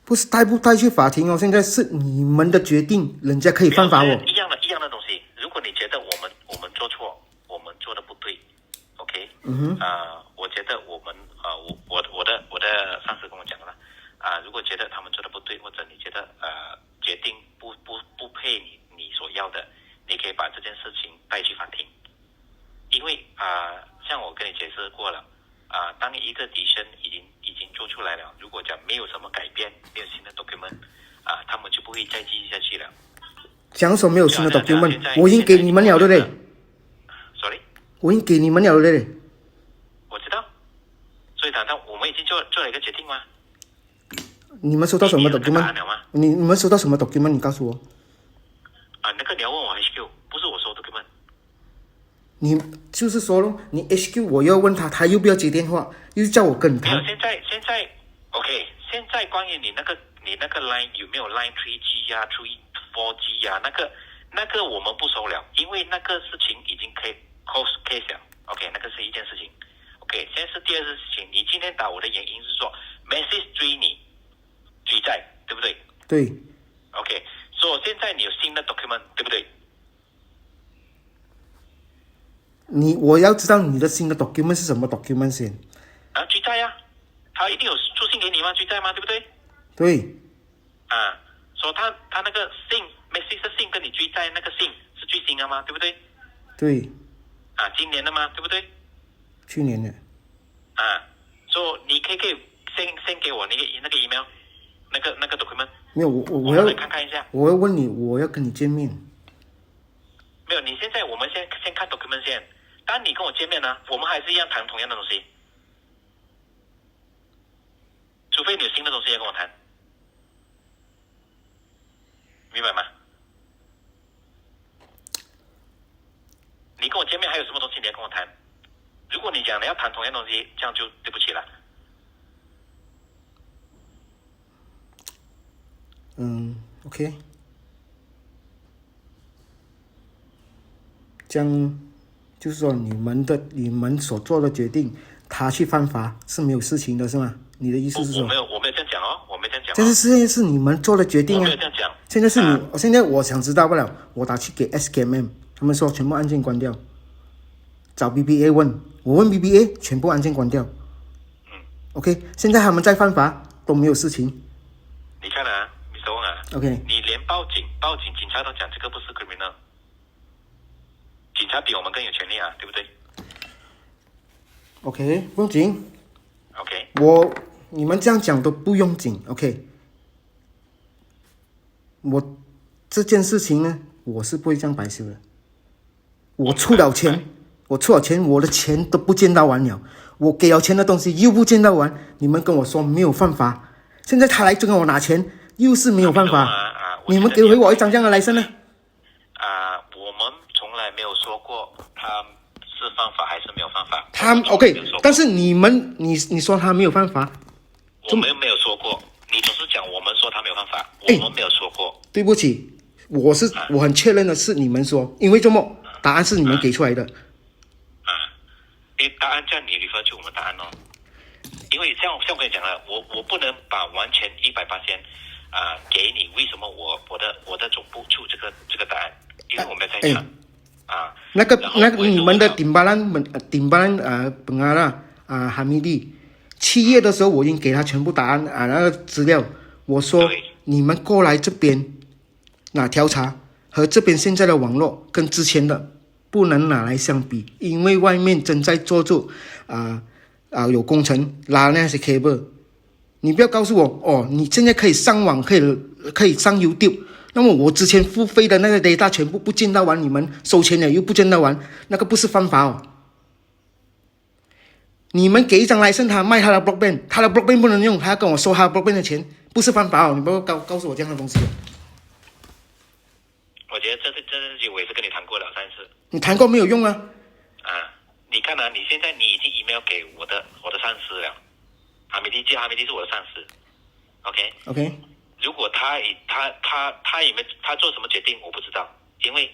不是带不带去法庭哦，现在是你们的决定，人家可以犯法哦。一样的东西，如果你觉得我们做错，我们做的不对 ，OK， 我觉得我的上司跟我讲了，如果觉得他们做的不对，或者你觉得决定不配你所要的，你可以把这件事情带去法庭，因为像我跟你解释过了，当一个decision已经做出来了，如果讲没有什么改变，没有新的 document， 他们就不会再继续下去了。讲什么没有新的 document？ 我已经给你们了，对不对 ？Sorry， 我已经给你们了，对不对？我知道，所以我们已经做了一个决定吗？你们收到什么 document？ 你们收到什么 document？ 你告诉我。那个你要问我 HQ， 不是我收 document。你就是说咯，你 HQ 我要问他又不要接电话，又叫我跟他。没有，现在 OK， 现在关于你那个 line 有没有 line 3G 啊 4G 啊，那个我们不收了，因为那个事情已经可以 close case 了。OK， 那个是一件事情。OK， 现在是第二件事情，你今天打我的原因是说 message 追债，对不对？对。OK， 所以现在你有新的 document， 对不对？我要知道你的新的 document 是什么 document 先？追债啊，他一定有出信给你吗？追债吗？对不对？对。所以他那个信 message 的信跟你追债那个信是最新的吗？对不对？对。今年的吗？对不对？去年的。所以你可以先给我那个 email， 那个 document。没有，我要看一下。我要问你，我要跟你见面。没有，我们先看 document 先。当你跟我见面呢，我们还是一样谈同样的东西，除非你有新的东西要跟我谈，明白吗？你跟我见面还有什么东西你要跟我谈？如果你讲你要谈同样东西，这样就对不起了。OK。这样就是说你们所做的决定，他去犯法是没有事情的，是吗？你的意思是说？我没有这样讲哦，我没这样讲、哦。但是现在是你们做的决定啊。我没有这样讲。现在是你，现在我想知道不了，我打去给 SKM， 他们说全部按键关掉。找 BBA 问，我问 BBA， 全部按键关掉。OK， 现在他们在犯法都没有事情。你看啊，Mr. Wong 啊 ，OK， 你连报警，警察都讲这个不是 criminal， 警察比我们更有权利啊，对不对 ？OK， 不用紧。OK， 你们这样讲都不用紧 ，OK。我这件事情呢，我是不会这样白修的。我出了钱，我的钱都不见到完了。我给了钱的东西又不见到完，你们跟我说没有犯法，现在他来就跟我拿钱，又是没有犯法。你们给回我一张这样的来生呢？我们从来没有说过他是犯法还是没有犯法。他 OK， 但是你说他没有犯法，我们没有说过。你总是讲我们说他没有犯法，我们没有说过。对不起，我很确认的是你们说，因为这么答案是你们给出来的。答案叫你refer去我们答案哦。因为像我跟你讲了，我不能把完全100%给你。为什么我的总部出这个答案？因为我没有在讲那个你们的顶巴兰本阿拉哈密蒂7月的时候，我已经给他全部答案那个资料。我说你们过来这边调查和这边现在的网络跟之前的不能拿来相比，因为外面正在做出有工程拉那些 cable。你不要告诉我你现在可以上网，可以上 YouTube， 那么我之前付费的那个 data 全部不见到完，你们收钱了又不见到完，那个不是犯法哦。你们给一张来生他卖他的 broadband， 他的 broadband 不能用，他要跟我收他的 broadband 的钱，不是犯法哦。你不要告诉我这样的东西。我觉得这事情我也是跟你谈过了3次。你谈过没有用啊？你看你现在你已经 email 给我的上司了，哈密蒂是我的上司 ，OK。如果他有没有他做什么决定我不知道，因为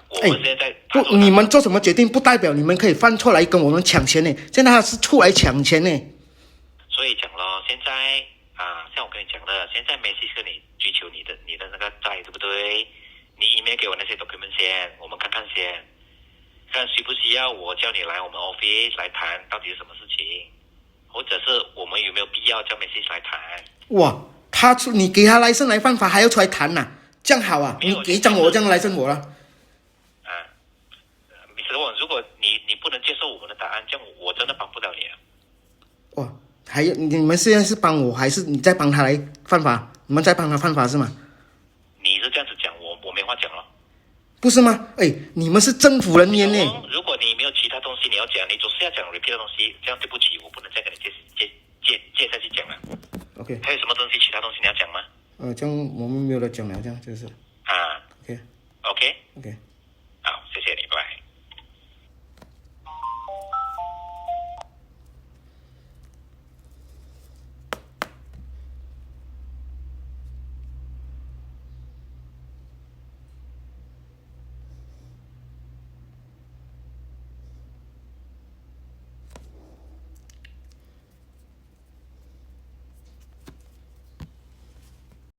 我们现在不，你们做什么决定不代表你们可以犯错来跟我们抢钱呢？现在他是出来抢钱呢。所以讲咯，现在像我跟你讲的，现在梅西是你追求你的那个债，对不对？你 email 给我那些 document 先，我们看看先，看需不需要我叫你来我们 office 来谈到底是什么事情，或者是我们有没有必要叫梅西来谈。哇，你给他来生来犯法还要出来谈这样好啊？你给一张我这样来生我了。如果你不能接受我们的答案，这样我真的帮不了你啊。哇，你们现在是帮我，还是你在帮他来犯法？你们在帮他犯法是吗？你是这样子讲，我没话讲了。不是吗？你们是政府人员呢。如果你没有其他东西你要讲，你总是要讲 repeat 的东西，这样对不起，我不能再跟你接下去讲了。OK。还有什么东西，其他东西你要讲吗？这样我们没有得讲了，这样就是。OK。